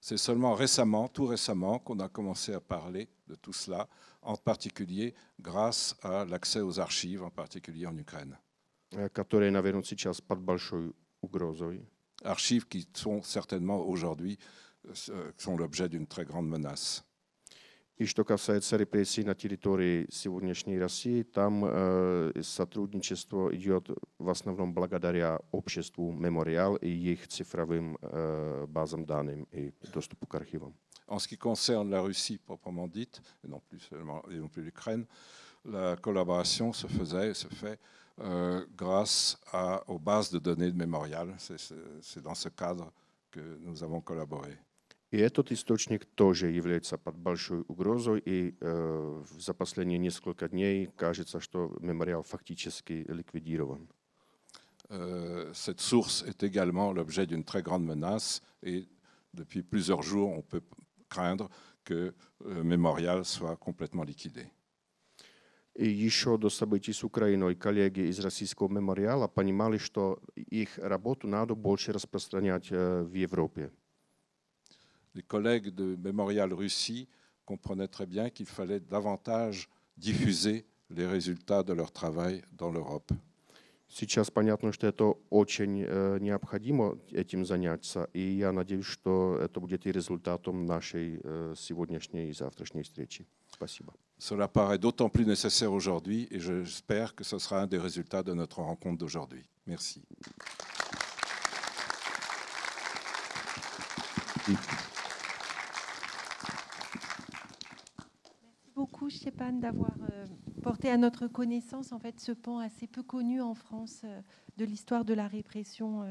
C'est seulement récemment, tout récemment, qu'on a commencé à parler de tout cela, en particulier grâce à l'accès aux archives, en particulier en Ukraine. Которые, наверное, сейчас под большой угрозой. Archives qui sont certainement aujourd'hui sont l'objet d'une très grande menace. И что касается репрессий на территории сегодняшней России, там сотрудничество идет в основном благодаря обществу «Мемориал» и их цифровым базам данных и доступу к архивам. En ce qui concerne la Russie proprement dite, et non plus l'Ukraine, la collaboration se fait grâce aux bases de données de Mémorial. C'est dans ce cadre que nous avons collaboré. И этот источник тоже является под большой угрозой, и за последние несколько дней кажется, что мемориал фактически ликвидирован. Cette source est également l'objet d'une très grande menace, et depuis plusieurs jours, on peut craindre que le mémorial soit complètement liquidé. И еще до событий с Украиной коллеги из российского мемориала понимали, что их работу надо больше распространять в Европе. Les collègues de Mémorial Russie comprenaient très bien qu'il fallait davantage diffuser les résultats de leur travail dans l'Europe. Сейчас понятно, что это очень необходимо этим заняться, и я надеюсь, что это будет и результатом нашей сегодняшней и завтрашней встречи. Спасибо. Cela paraît d'autant plus nécessaire aujourd'hui, et j'espère que ce sera un des résultats de notre rencontre d'aujourd'hui. Merci. Beaucoup, Stepan, d'avoir porté à notre connaissance en fait ce pan assez peu connu en France de l'histoire de la répression,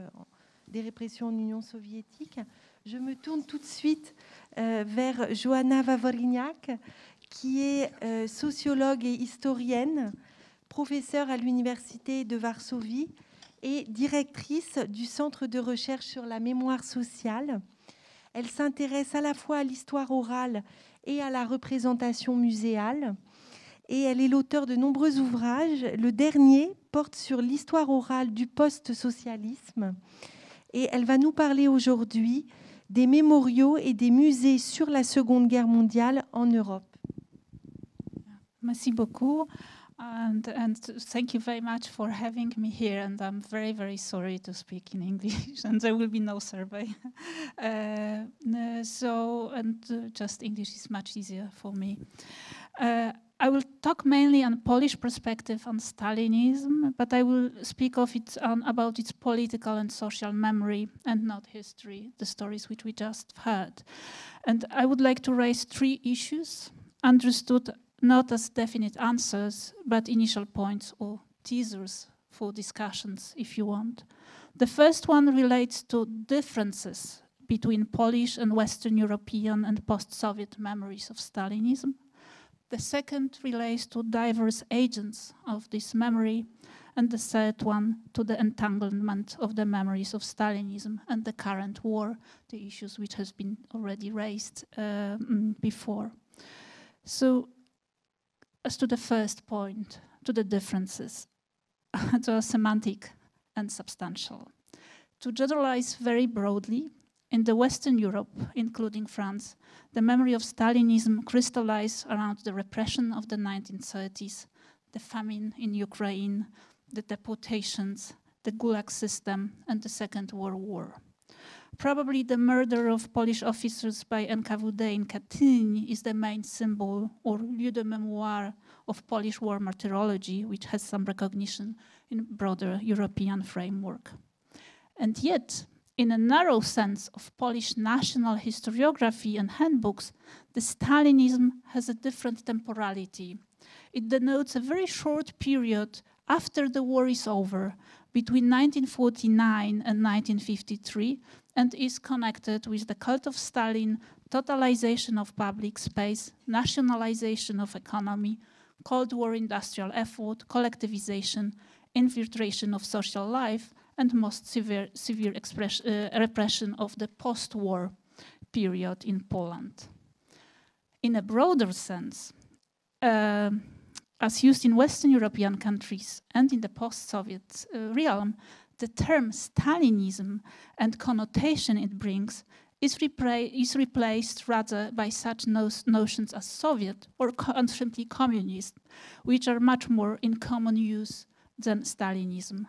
des répressions en Union soviétique. Je me tourne tout de suite vers Joanna Wawriniak, qui est sociologue et historienne, professeure à l'Université de Varsovie et directrice du Centre de recherche sur la mémoire sociale. Elle s'intéresse à la fois à l'histoire orale et à la représentation muséale. Et elle est l'auteur de nombreux ouvrages. Le dernier porte sur l'histoire orale du post-socialisme. Et elle va nous parler aujourd'hui des mémoriaux et des musées sur la Seconde Guerre mondiale en Europe. Merci beaucoup. And thank you very much for having me here. And I'm very, very sorry to speak in English, and there will be no survey. Just English is much easier for me. I will talk mainly on Polish perspective on Stalinism, but I will speak about its political and social memory and not history, the stories which we just heard. And I would like to raise 3 issues, understood not as definite answers, but initial points or teasers for discussions, if you want. The first one relates to differences between Polish and Western European and post-Soviet memories of Stalinism. The second relates to diverse agents of this memory. And the third one to the entanglement of the memories of Stalinism and the current war, the issues which has been already raised before. So, as to the first point, to the differences, they are semantic and substantial. To generalize very broadly, in the Western Europe, including France, the memory of Stalinism crystallized around the repression of the 1930s, the famine in Ukraine, the deportations, the Gulag system, and the Second World War. Probably the murder of Polish officers by NKWD in Katyń is the main symbol or lieu de mémoire of Polish war martyrology, which has some recognition in broader European framework. And yet, in a narrow sense of Polish national historiography and handbooks, the Stalinism has a different temporality. It denotes a very short period after the war is over, between 1949 and 1953, and is connected with the cult of Stalin, totalization of public space, nationalization of economy, Cold War industrial effort, collectivization, infiltration of social life, and most severe repression of the post-war period in Poland. In a broader sense, as used in Western European countries and in the post-Soviet realm, the term Stalinism and connotation it brings is replaced rather by such notions as Soviet or simply communist, which are much more in common use than Stalinism.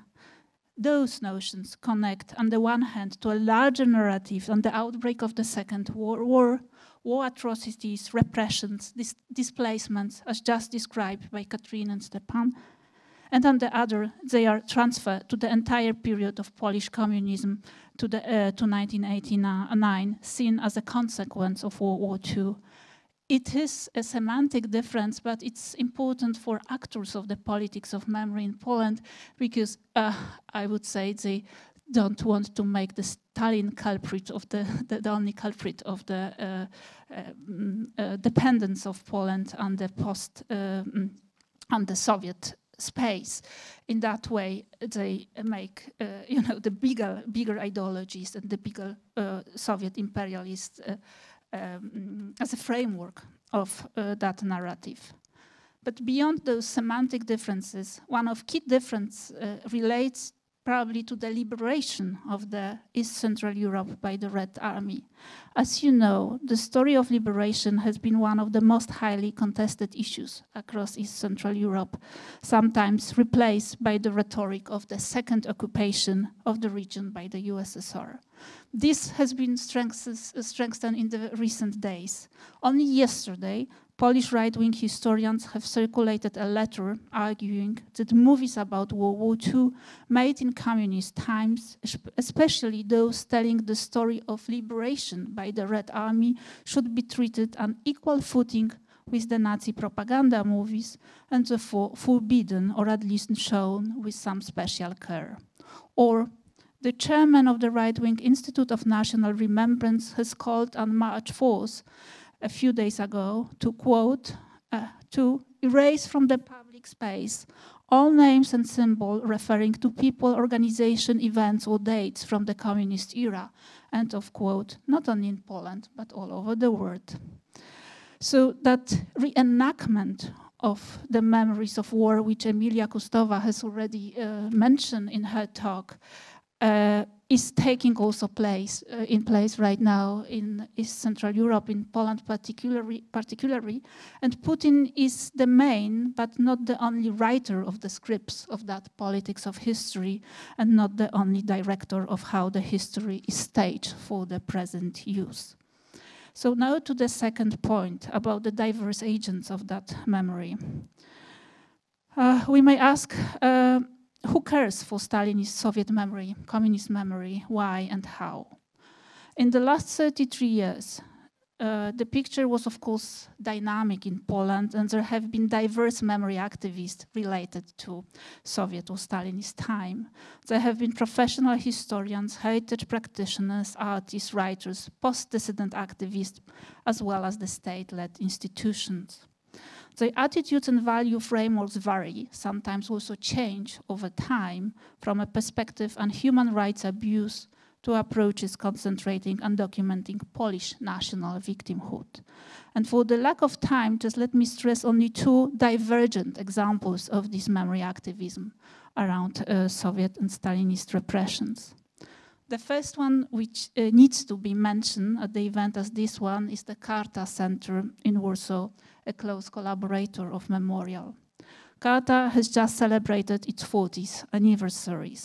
Those notions connect, on the one hand, to a larger narrative on the outbreak of the Second War atrocities, repressions, displacements, as just described by Katrin and Stepan, and on the other, they are transferred to the entire period of Polish communism to 1989, seen as a consequence of World War II. It is a semantic difference, but it's important for actors of the politics of memory in Poland because I would say they don't want to make the Stalin culprit of the only culprit of the dependence of Poland on the on the Soviet space. In that way, they make the bigger ideologies and the bigger Soviet imperialists as a framework of that narrative. But beyond those semantic differences, one of key differences relates probably to the liberation of the East Central Europe by the Red Army. As you know, the story of liberation has been one of the most highly contested issues across East Central Europe, sometimes replaced by the rhetoric of the second occupation of the region by the USSR. This has been strengthened in the recent days. Only yesterday, Polish right-wing historians have circulated a letter arguing that movies about World War II made in communist times, especially those telling the story of liberation by the Red Army, should be treated on equal footing with the Nazi propaganda movies and therefore forbidden or at least shown with some special care. Or the chairman of the Right-Wing Institute of National Remembrance has called on March 4th a few days ago to, quote, to erase from the public space all names and symbols referring to people, organization, events, or dates from the communist era, end of quote, not only in Poland, but all over the world. So that reenactment of the memories of war, which Emilia Kustova has already mentioned in her talk, is taking also place right now in East Central Europe, in Poland particularly, and Putin is the main, but not the only writer of the scripts of that politics of history, and not the only director of how the history is staged for the present use. So now to the second point about the diverse agents of that memory. We may ask, who cares for Stalinist Soviet memory, communist memory, why and how? In the last 33 years, the picture was, of course, dynamic in Poland, and there have been diverse memory activists related to Soviet or Stalinist time. There have been professional historians, heritage practitioners, artists, writers, post-dissident activists, as well as the state-led institutions. The attitudes and value frameworks vary, sometimes also change over time, from a perspective on human rights abuse to approaches concentrating on documenting Polish national victimhood. And for the lack of time, just let me stress only two divergent examples of this memory activism around Soviet and Stalinist repressions. The first one, which needs to be mentioned at the event as this one, is the Karta Center in Warsaw, a close collaborator of Memorial. Karta has just celebrated its 40th anniversary.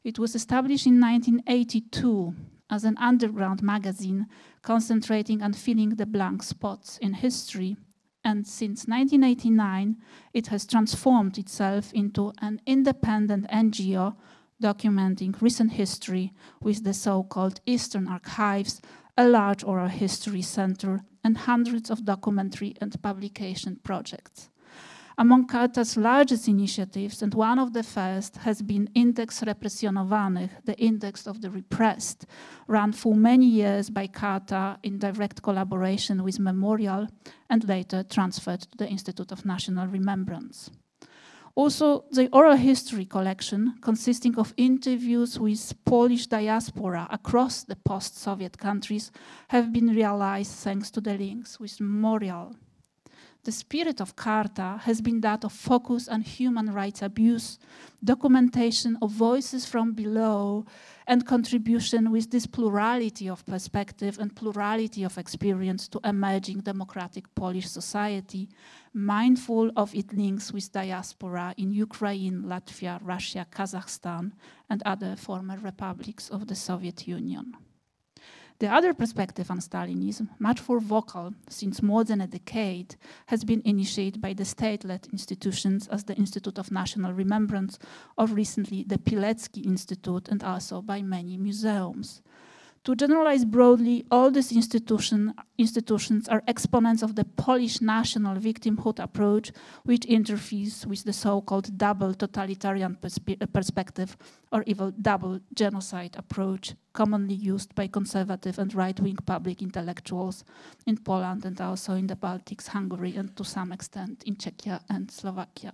It was established in 1982 as an underground magazine concentrating on filling the blank spots in history, and since 1989 it has transformed itself into an independent NGO documenting recent history with the so-called Eastern Archives, a large oral history center, and hundreds of documentary and publication projects. Among Karta's largest initiatives, and one of the first, has been Index Represjonowanych, the Index of the Repressed, run for many years by Karta in direct collaboration with Memorial, and later transferred to the Institute of National Remembrance. Also, the oral history collection, consisting of interviews with Polish diaspora across the post-Soviet countries, have been realized thanks to the links with Memorial. The spirit of Karta has been that of focus on human rights abuse, documentation of voices from below, and contribution with this plurality of perspective and plurality of experience to emerging democratic Polish society, mindful of its links with diaspora in Ukraine, Latvia, Russia, Kazakhstan, and other former republics of the Soviet Union. The other perspective on Stalinism, much more vocal since more than a decade, has been initiated by the state-led institutions as the Institute of National Remembrance, or recently the Pilecki Institute, and also by many museums. To generalize broadly, all these institutions are exponents of the Polish national victimhood approach, which interferes with the so-called double totalitarian perspective, or even double genocide approach, commonly used by conservative and right-wing public intellectuals in Poland and also in the Baltics, Hungary, and to some extent in Czechia and Slovakia.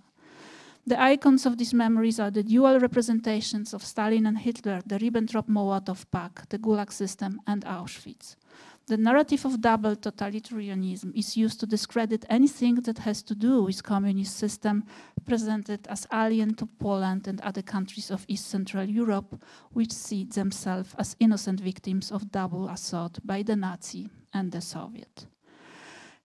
The icons of these memories are the dual representations of Stalin and Hitler, the Ribbentrop-Molotov Pact, the Gulag system, and Auschwitz. The narrative of double totalitarianism is used to discredit anything that has to do with communist system, presented as alien to Poland and other countries of East Central Europe, which see themselves as innocent victims of double assault by the Nazi and the Soviet.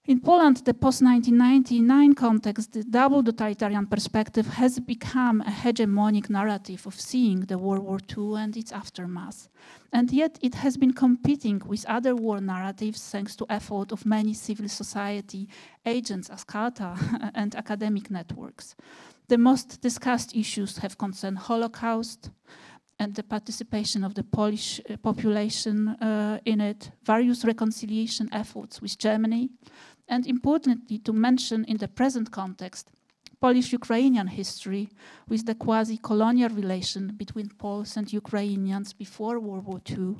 In Poland, the post-1999 context, the double totalitarian perspective has become a hegemonic narrative of seeing the World War II and its aftermath. And yet it has been competing with other war narratives thanks to effort of many civil society agents as Karta and academic networks. The most discussed issues have concerned Holocaust and the participation of the Polish population in it, various reconciliation efforts with Germany, and importantly to mention in the present context, Polish-Ukrainian history with the quasi-colonial relation between Poles and Ukrainians before World War II,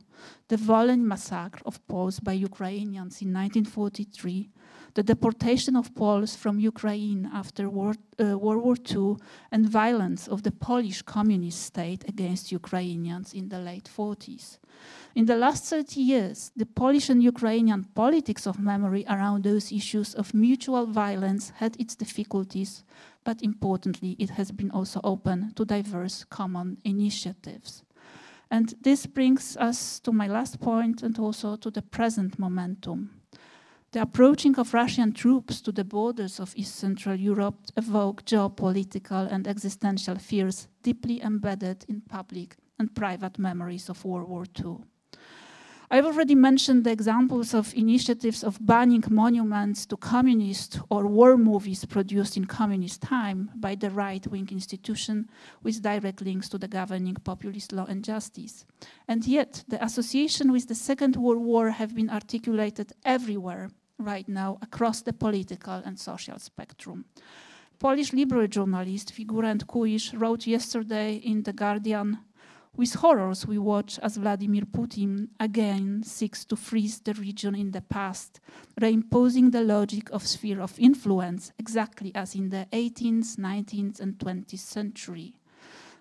the Wołyń massacre of Poles by Ukrainians in 1943, the deportation of Poles from Ukraine after World War II, and violence of the Polish communist state against Ukrainians in the late 40s. In the last 30 years, the Polish and Ukrainian politics of memory around those issues of mutual violence had its difficulties, but importantly, it has been also open to diverse common initiatives. And this brings us to my last point and also to the present momentum. The approaching of Russian troops to the borders of East Central Europe evoked geopolitical and existential fears deeply embedded in public and private memories of World War II. I've already mentioned the examples of initiatives of banning monuments to communist or war movies produced in communist time by the right-wing institution with direct links to the governing populist Law and Justice. And yet, the association with the Second World War have been articulated everywhere right now across the political and social spectrum. Polish liberal journalist Figurant Kuisz wrote yesterday in The Guardian, "With horrors we watch as Vladimir Putin again seeks to freeze the region in the past, reimposing the logic of sphere of influence exactly as in the 18th, 19th and 20th century.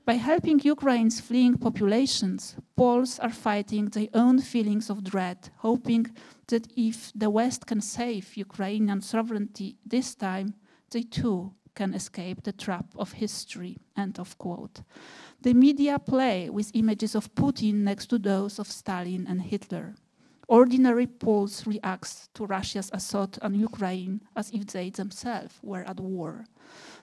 By helping Ukraine's fleeing populations, Poles are fighting their own feelings of dread, hoping that if the West can save Ukrainian sovereignty this time, they too can escape the trap of history." End of quote. The media play with images of Putin next to those of Stalin and Hitler. Ordinary Poles react to Russia's assault on Ukraine as if they themselves were at war.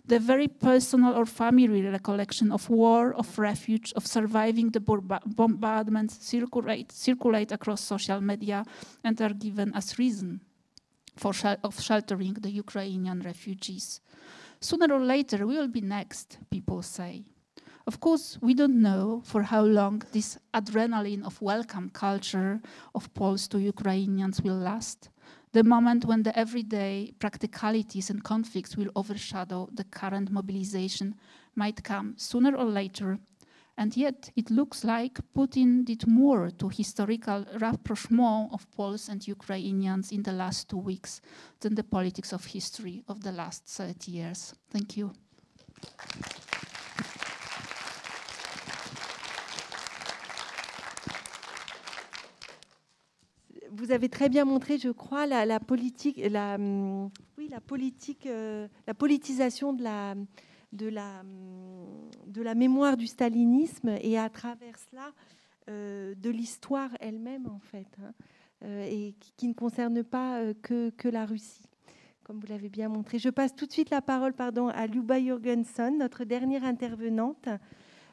The very personal or family recollection of war, of refuge, of surviving the bombardments circulate across social media and are given as reason of sheltering the Ukrainian refugees. Sooner or later, we will be next, people say. Of course, we don't know for how long this adrenaline of welcome culture of Poles to Ukrainians will last. the moment when the everyday practicalities and conflicts will overshadow the current mobilization might come sooner or later. And yet, it looks like Putin did more to historical rapprochement of Poles and Ukrainians in the last 2 weeks than the politics of history of the last 30 years. Thank you. Vous avez très bien montré, je crois, la politisation de la mémoire du stalinisme et à travers cela de l'histoire elle-même en fait, et qui ne concerne pas que la Russie, comme vous l'avez bien montré. Je passe tout de suite la parole à Luba Jørgensen, notre dernière intervenante.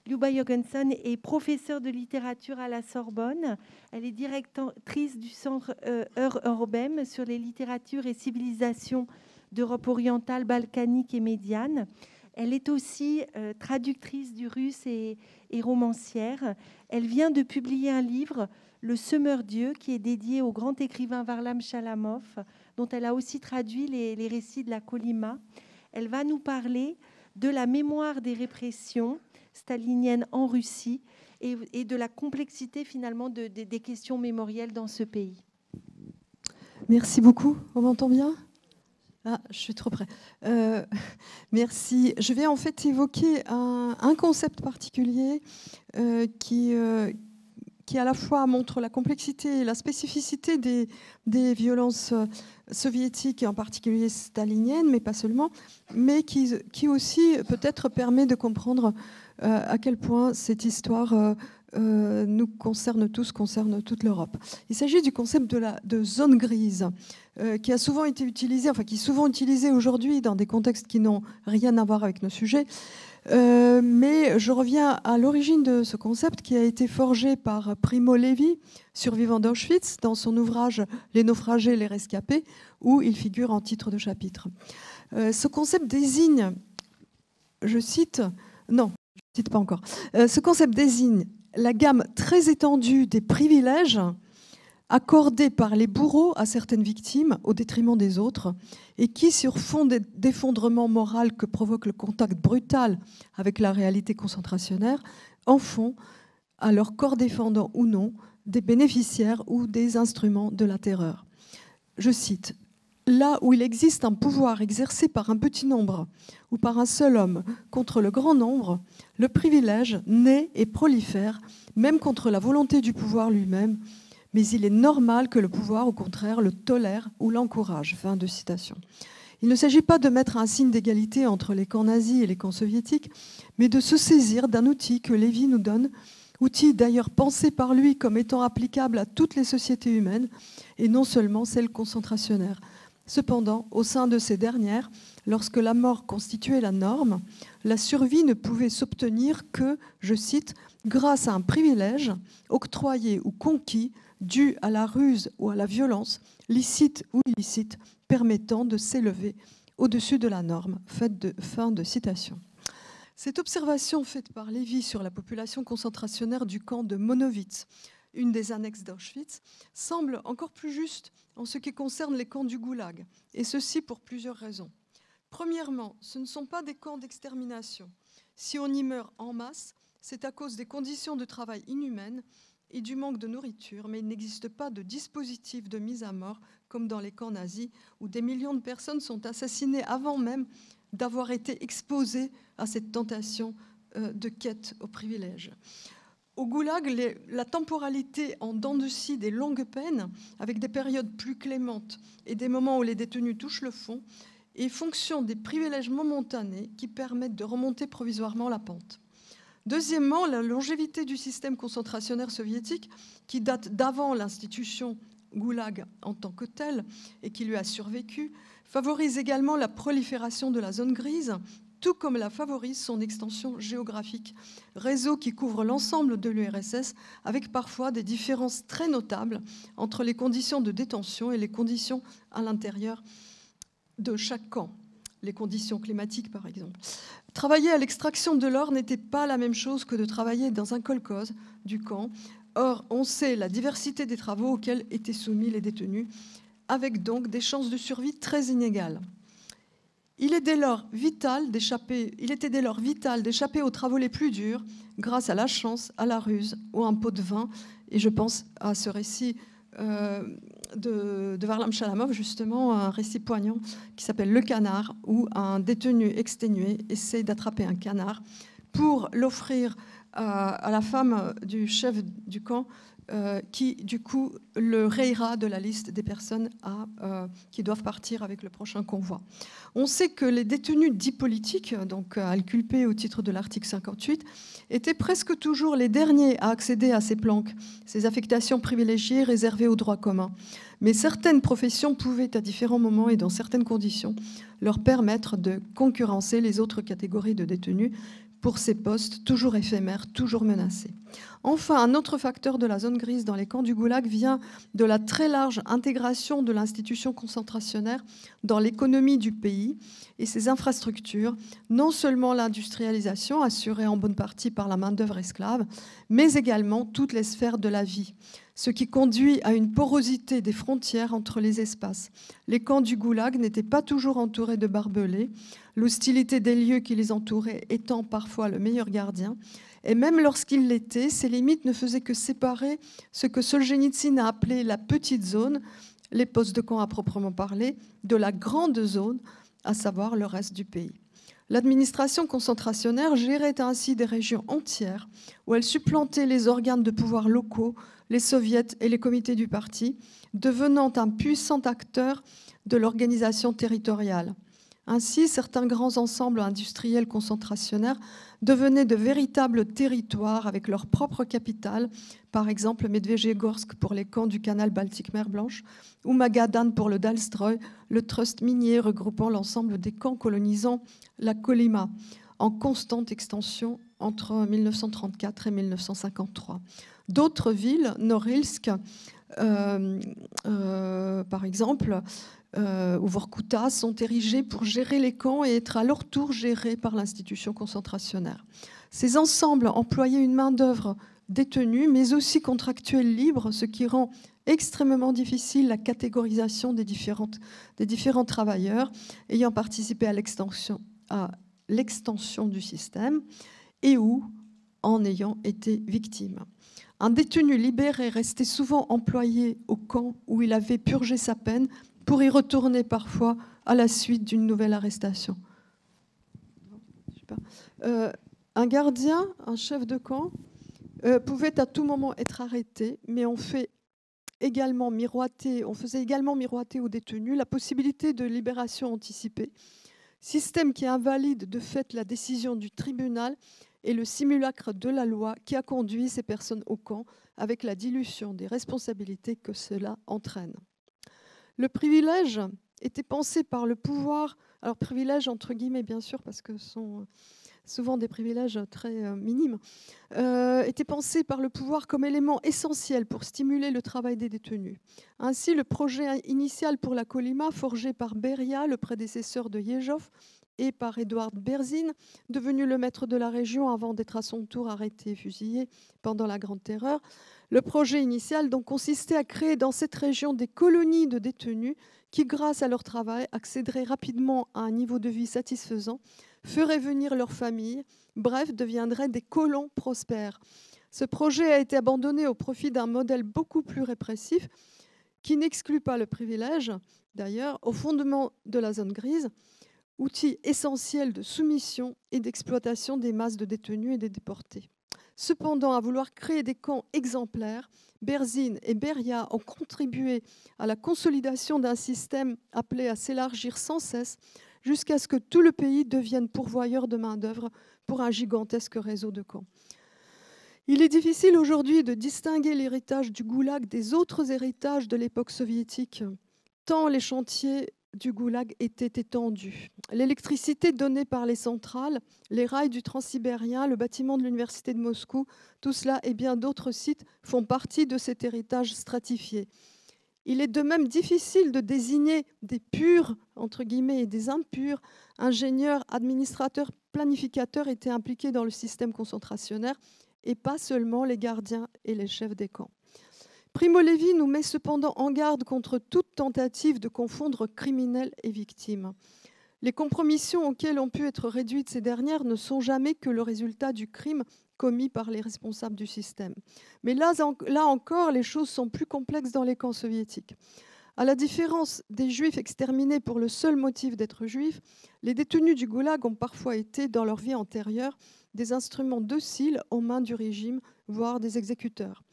Luba Jørgensen est professeure de littérature à la Sorbonne. Elle est directrice du centre Ur-Orbem sur les littératures et civilisations d'Europe orientale, balkanique et médiane. Elle est aussi traductrice du russe et romancière. Elle vient de publier un livre, Le Semeur-Dieu, qui est dédié au grand écrivain Varlam Chalamov, dont elle a aussi traduit les récits de la Kolyma. Elle va nous parler de la mémoire des répressions staliniennes en Russie et de la complexité finalement des questions mémorielles dans ce pays. Merci beaucoup. On m'entend bien ? Ah, je suis trop près. Merci. Je vais en fait évoquer un concept particulier qui à la fois montre la complexité et la spécificité des violences soviétiques, et en particulier staliniennes, mais pas seulement, mais qui aussi peut-être permet de comprendre à quel point cette histoire nous concerne tous, concerne toute l'Europe. Il s'agit du concept de zone grise, qui a souvent été utilisé, qui est souvent utilisé aujourd'hui dans des contextes qui n'ont rien à voir avec nos sujets. Mais je reviens à l'origine de ce concept qui a été forgé par Primo Levi, survivant d'Auschwitz, dans son ouvrage « Les naufragés et les rescapés », où il figure en titre de chapitre. Ce concept désigne, je cite, non, je ne cite pas encore, ce concept désigne la gamme très étendue des privilèges accordés par les bourreaux à certaines victimes au détriment des autres, et qui, sur fond d'effondrement moral que provoque le contact brutal avec la réalité concentrationnaire, en font, à leur corps défendant ou non, des bénéficiaires ou des instruments de la terreur. Je cite, « Là où il existe un pouvoir exercé par un petit nombre ou par un seul homme contre le grand nombre, le privilège naît et prolifère, même contre la volonté du pouvoir lui-même, mais il est normal que le pouvoir, au contraire, le tolère ou l'encourage. » Fin de citation. Il ne s'agit pas de mettre un signe d'égalité entre les camps nazis et les camps soviétiques, mais de se saisir d'un outil que Lévy nous donne, outil d'ailleurs pensé par lui comme étant applicable à toutes les sociétés humaines, et non seulement celles concentrationnaires. Cependant, au sein de ces dernières, lorsque la mort constituait la norme, la survie ne pouvait s'obtenir que, je cite, « grâce à un privilège octroyé ou conquis dû à la ruse ou à la violence, licite ou illicite, permettant de s'élever au-dessus de la norme. » Fin de citation. Cette observation faite par Lévy sur la population concentrationnaire du camp de Monowitz, une des annexes d'Auschwitz, semble encore plus juste en ce qui concerne les camps du Goulag, et ceci pour plusieurs raisons. Premièrement, ce ne sont pas des camps d'extermination. Si on y meurt en masse, c'est à cause des conditions de travail inhumaines et du manque de nourriture, mais il n'existe pas de dispositif de mise à mort comme dans les camps nazis, où des millions de personnes sont assassinées avant même d'avoir été exposées à cette tentation de quête au privilège. Au Goulag, la temporalité en dents de scie des longues peines, avec des périodes plus clémentes et des moments où les détenus touchent le fond, est fonction des privilèges momentanés qui permettent de remonter provisoirement la pente. Deuxièmement, la longévité du système concentrationnaire soviétique, qui date d'avant l'institution Goulag en tant que telle et qui lui a survécu, favorise également la prolifération de la zone grise, tout comme la favorise son extension géographique, réseau qui couvre l'ensemble de l'URSS, avec parfois des différences très notables entre les conditions de détention et les conditions à l'intérieur de chaque camp, les conditions climatiques par exemple. Travailler à l'extraction de l'or n'était pas la même chose que de travailler dans un kolkhoz du camp. Or, on sait la diversité des travaux auxquels étaient soumis les détenus, avec donc des chances de survie très inégales. Il était dès lors vital d'échapper aux travaux les plus durs grâce à la chance, à la ruse ou à un pot de vin. Et je pense à ce récit de Varlam Chalamov, justement, un récit poignant qui s'appelle Le Canard, où un détenu exténué essaie d'attraper un canard pour l'offrir à la femme du chef du camp, qui, du coup, le rayera de la liste des personnes qui doivent partir avec le prochain convoi. On sait que les détenus dits politiques, donc inculpés au titre de l'article 58, étaient presque toujours les derniers à accéder à ces planques, ces affectations privilégiées réservées au droit commun. Mais certaines professions pouvaient, à différents moments et dans certaines conditions, leur permettre de concurrencer les autres catégories de détenus pour ces postes toujours éphémères, toujours menacés. Enfin, un autre facteur de la zone grise dans les camps du Goulag vient de la très large intégration de l'institution concentrationnaire dans l'économie du pays et ses infrastructures, non seulement l'industrialisation assurée en bonne partie par la main-d'œuvre esclave, mais également toutes les sphères de la vie, ce qui conduit à une porosité des frontières entre les espaces. Les camps du Goulag n'étaient pas toujours entourés de barbelés, l'hostilité des lieux qui les entouraient étant parfois le meilleur gardien. Et même lorsqu'ils l'étaient, ces limites ne faisaient que séparer ce que Solzhenitsyn a appelé la petite zone, les postes de camp à proprement parler, de la grande zone, à savoir le reste du pays. L'administration concentrationnaire gérait ainsi des régions entières où elle supplantait les organes de pouvoir locaux, les soviets et les comités du parti, devenant un puissant acteur de l'organisation territoriale. Ainsi, certains grands ensembles industriels concentrationnaires devenaient de véritables territoires avec leur propre capitale, par exemple Medvedjegorsk pour les camps du canal Baltique-Mer Blanche, ou Magadan pour le Dalstroy, le trust minier regroupant l'ensemble des camps colonisant la Kolyma, en constante extension entre 1934 et 1953. D'autres villes, Norilsk, par exemple, ou Vorkuta, sont érigées pour gérer les camps et être à leur tour gérées par l'institution concentrationnaire. Ces ensembles employaient une main-d'œuvre détenue, mais aussi contractuelle libre, ce qui rend extrêmement difficile la catégorisation des différents travailleurs ayant participé à l'extension du système et ou en ayant été victimes. Un détenu libéré restait souvent employé au camp où il avait purgé sa peine pour y retourner parfois à la suite d'une nouvelle arrestation. Un gardien, un chef de camp, pouvait à tout moment être arrêté, mais on faisait également miroiter aux détenus la possibilité de libération anticipée, système qui invalide de fait la décision du tribunal et le simulacre de la loi qui a conduit ces personnes au camp, avec la dilution des responsabilités que cela entraîne. Le privilège était pensé par le pouvoir, alors privilège entre guillemets bien sûr parce que ce sont souvent des privilèges très minimes, était pensé par le pouvoir comme élément essentiel pour stimuler le travail des détenus. Ainsi, le projet initial pour la Kolyma, forgé par Beria, le prédécesseur de Yezhov, et par Edouard Berzine, devenu le maître de la région avant d'être à son tour arrêté et fusillé pendant la Grande Terreur. Le projet initial donc consistait à créer dans cette région des colonies de détenus qui, grâce à leur travail, accéderaient rapidement à un niveau de vie satisfaisant, feraient venir leurs familles, bref, deviendraient des colons prospères. Ce projet a été abandonné au profit d'un modèle beaucoup plus répressif qui n'exclut pas le privilège, d'ailleurs, au fondement de la zone grise, outil essentiel de soumission et d'exploitation des masses de détenus et des déportés. Cependant, à vouloir créer des camps exemplaires, Berzine et Beria ont contribué à la consolidation d'un système appelé à s'élargir sans cesse jusqu'à ce que tout le pays devienne pourvoyeur de main-d'œuvre pour un gigantesque réseau de camps. Il est difficile aujourd'hui de distinguer l'héritage du Goulag des autres héritages de l'époque soviétique, tant les chantiers du Goulag étaient étendus. L'électricité donnée par les centrales, les rails du Transsibérien, le bâtiment de l'Université de Moscou, tout cela et bien d'autres sites font partie de cet héritage stratifié. Il est de même difficile de désigner des purs, entre guillemets, et des impurs. Ingénieurs, administrateurs, planificateurs étaient impliqués dans le système concentrationnaire et pas seulement les gardiens et les chefs des camps. Primo Levi nous met cependant en garde contre toute tentative de confondre criminels et victimes. Les compromissions auxquelles ont pu être réduites ces dernières ne sont jamais que le résultat du crime commis par les responsables du système. Mais là encore, les choses sont plus complexes dans les camps soviétiques. À la différence des Juifs exterminés pour le seul motif d'être juifs, les détenus du Goulag ont parfois été, dans leur vie antérieure, des instruments dociles aux mains du régime, voire des exécuteurs.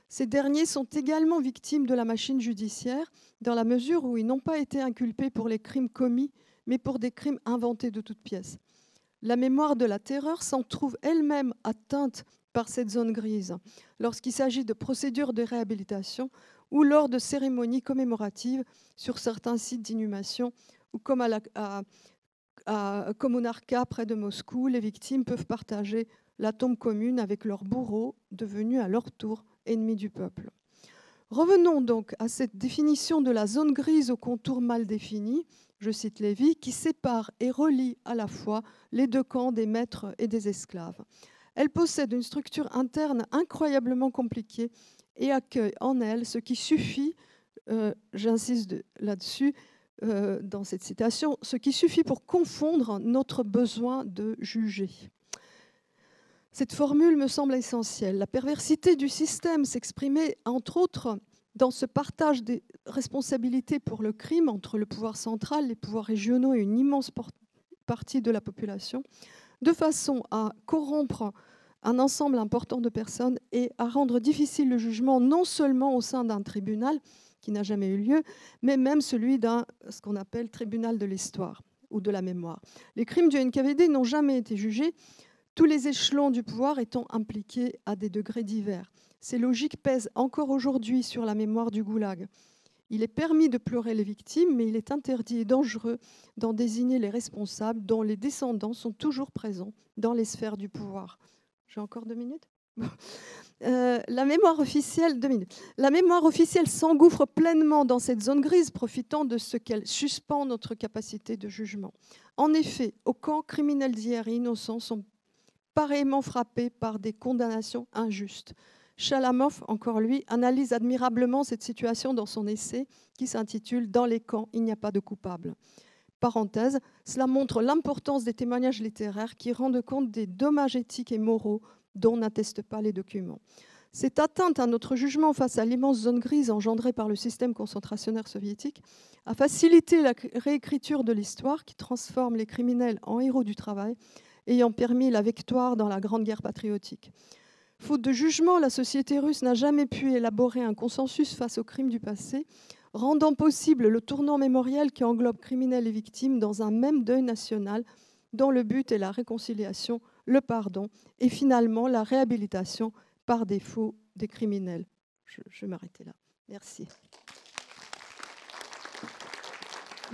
Ces derniers sont également victimes de la machine judiciaire, dans la mesure où ils n'ont pas été inculpés pour les crimes commis, mais pour des crimes inventés de toutes pièces. La mémoire de la terreur s'en trouve elle-même atteinte par cette zone grise, lorsqu'il s'agit de procédures de réhabilitation ou lors de cérémonies commémoratives sur certains sites d'inhumation, ou comme à Kommunarka, près de Moscou, les victimes peuvent partager la tombe commune avec leurs bourreaux, devenus à leur tour ennemis du peuple. Revenons donc à cette définition de la zone grise aux contours mal définis, je cite Lévy, qui sépare et relie à la fois les deux camps des maîtres et des esclaves. Elle possède une structure interne incroyablement compliquée et accueille en elle ce qui suffit, j'insiste là-dessus dans cette citation, ce qui suffit pour confondre notre besoin de juger. Cette formule me semble essentielle. La perversité du système s'exprimait entre autres dans ce partage des responsabilités pour le crime entre le pouvoir central, les pouvoirs régionaux et une immense partie de la population, de façon à corrompre un ensemble important de personnes et à rendre difficile le jugement non seulement au sein d'un tribunal qui n'a jamais eu lieu, mais même celui d'un, ce qu'on appelle tribunal de l'histoire ou de la mémoire. Les crimes du NKVD n'ont jamais été jugés, tous les échelons du pouvoir étant impliqués à des degrés divers. Ces logiques pèsent encore aujourd'hui sur la mémoire du goulag. Il est permis de pleurer les victimes, mais il est interdit et dangereux d'en désigner les responsables dont les descendants sont toujours présents dans les sphères du pouvoir. J'ai encore 2 minutes ? La mémoire officielle, 2 minutes. La mémoire officielle s'engouffre pleinement dans cette zone grise, profitant de ce qu'elle suspend notre capacité de jugement. En effet, au camp, criminels d'hier et innocents sont pareillement frappés par des condamnations injustes. Chalamov, encore lui, analyse admirablement cette situation dans son essai qui s'intitule « Dans les camps, il n'y a pas de coupables ». Parenthèse, cela montre l'importance des témoignages littéraires qui rendent compte des dommages éthiques et moraux dont n'attestent pas les documents. Cette atteinte à notre jugement face à l'immense zone grise engendrée par le système concentrationnaire soviétique a facilité la réécriture de l'histoire qui transforme les criminels en héros du travail, ayant permis la victoire dans la Grande Guerre patriotique. Faute de jugement, la société russe n'a jamais pu élaborer un consensus face aux crimes du passé, rendant possible le tournant mémoriel qui englobe criminels et victimes dans un même deuil national dont le but est la réconciliation, le pardon et finalement la réhabilitation par défaut des criminels. Je vais m'arrêter là. Merci.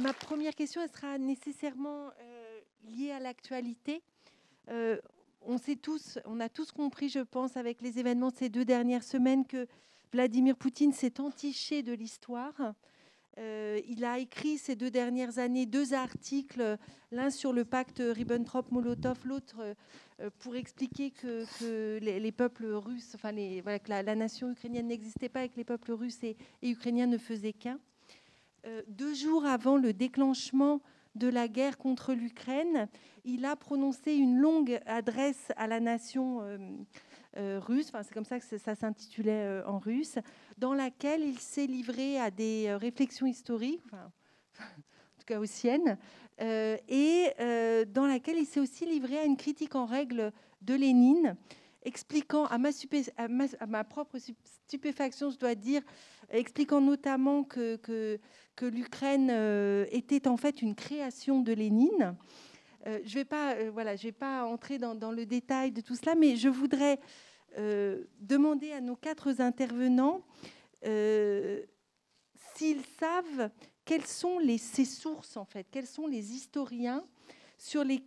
Ma première question, elle sera nécessairement liée à l'actualité. On a tous compris, je pense, avec les événements de ces 2 dernières semaines, que Vladimir Poutine s'est entiché de l'histoire. Il a écrit ces 2 dernières années 2 articles, l'un sur le pacte Ribbentrop-Molotov, l'autre pour expliquer que les peuples russes, enfin que la nation ukrainienne n'existait pas et que les peuples russes et ukrainiens ne faisaient qu'un. 2 jours avant le déclenchement de la guerre contre l'Ukraine, il a prononcé une longue adresse à la nation russe, enfin, c'est comme ça que ça s'intitulait en russe, dans laquelle il s'est livré à des réflexions historiques, enfin, en tout cas aux siennes, et dans laquelle il s'est aussi livré à une critique en règle de Lénine, expliquant, à ma propre stupéfaction, je dois dire, expliquant notamment que l'Ukraine était en fait une création de Lénine. Je ne vais pas entrer dans le détail de tout cela, mais je voudrais demander à nos 4 intervenants s'ils savent quelles sont ces sources, en fait, quels sont les historiens avec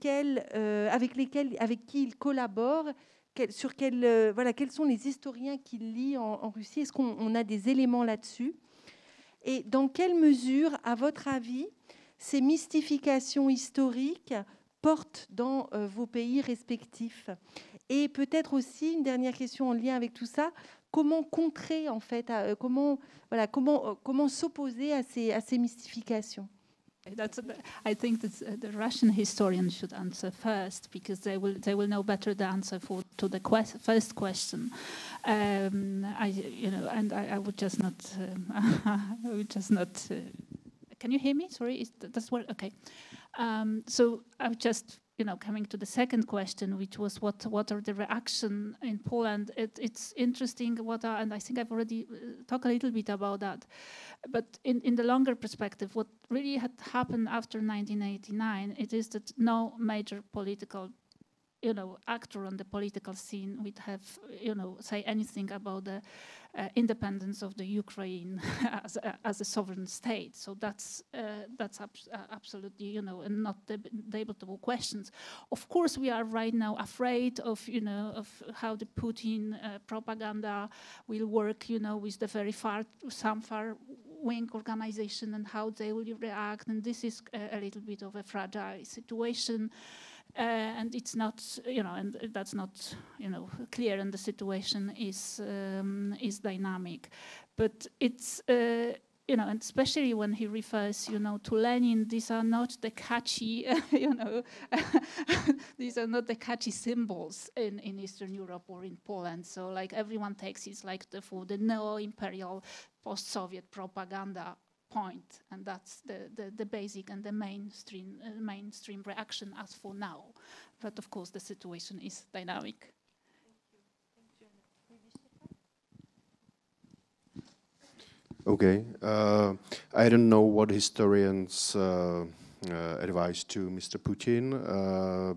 qui ils collaborent, quels sont les historiens qu'ils lisent en Russie. Est-ce qu'on a des éléments là-dessus? Et dans quelle mesure, à votre avis, ces mystifications historiques portent dans vos pays respectifs? Et peut-être aussi, une dernière question en lien avec tout ça, comment contrer en fait, comment s'opposer à ces mystifications. I think that the Russian historians should answer first, because they will know better the answer to the first question. I would just not. Can you hear me? Sorry, that's what. Okay. So I'm just coming to the second question, which was what are the reaction in Poland? It's interesting and I think I've already talked a little bit about that. But in the longer perspective, what really had happened after 1989, it is that no major political actor on the political scene would have, say anything about the independence of the Ukraine as a sovereign state. So that's absolutely, not debatable questions. Of course, we are right now afraid of how the Putin propaganda will work, with the some far-wing organization and how they will react. And this is a little bit of a fragile situation. And it's not, and that's not, clear, and the situation is dynamic. But it's, and especially when he refers, to Lenin, these are not the catchy, these are not the catchy symbols in Eastern Europe or in Poland. So, like, everyone takes it like for the neo-imperial post-Soviet propaganda point, and that's the basic and the mainstream reaction as for now. But of course, the situation is dynamic. Okay, I don't know what historians advise to Mr. Putin,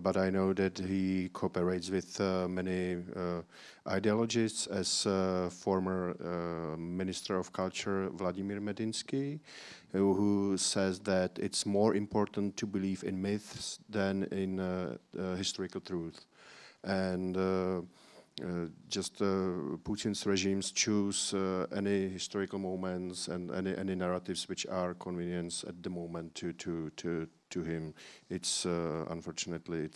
but I know that he cooperates with many ideologists, as former Minister of Culture Vladimir Medinsky, who says that it's more important to believe in myths than in historical truth. And Putin's regimes choose any historical moments and any narratives which are convenient at the moment to him. It's unfortunately it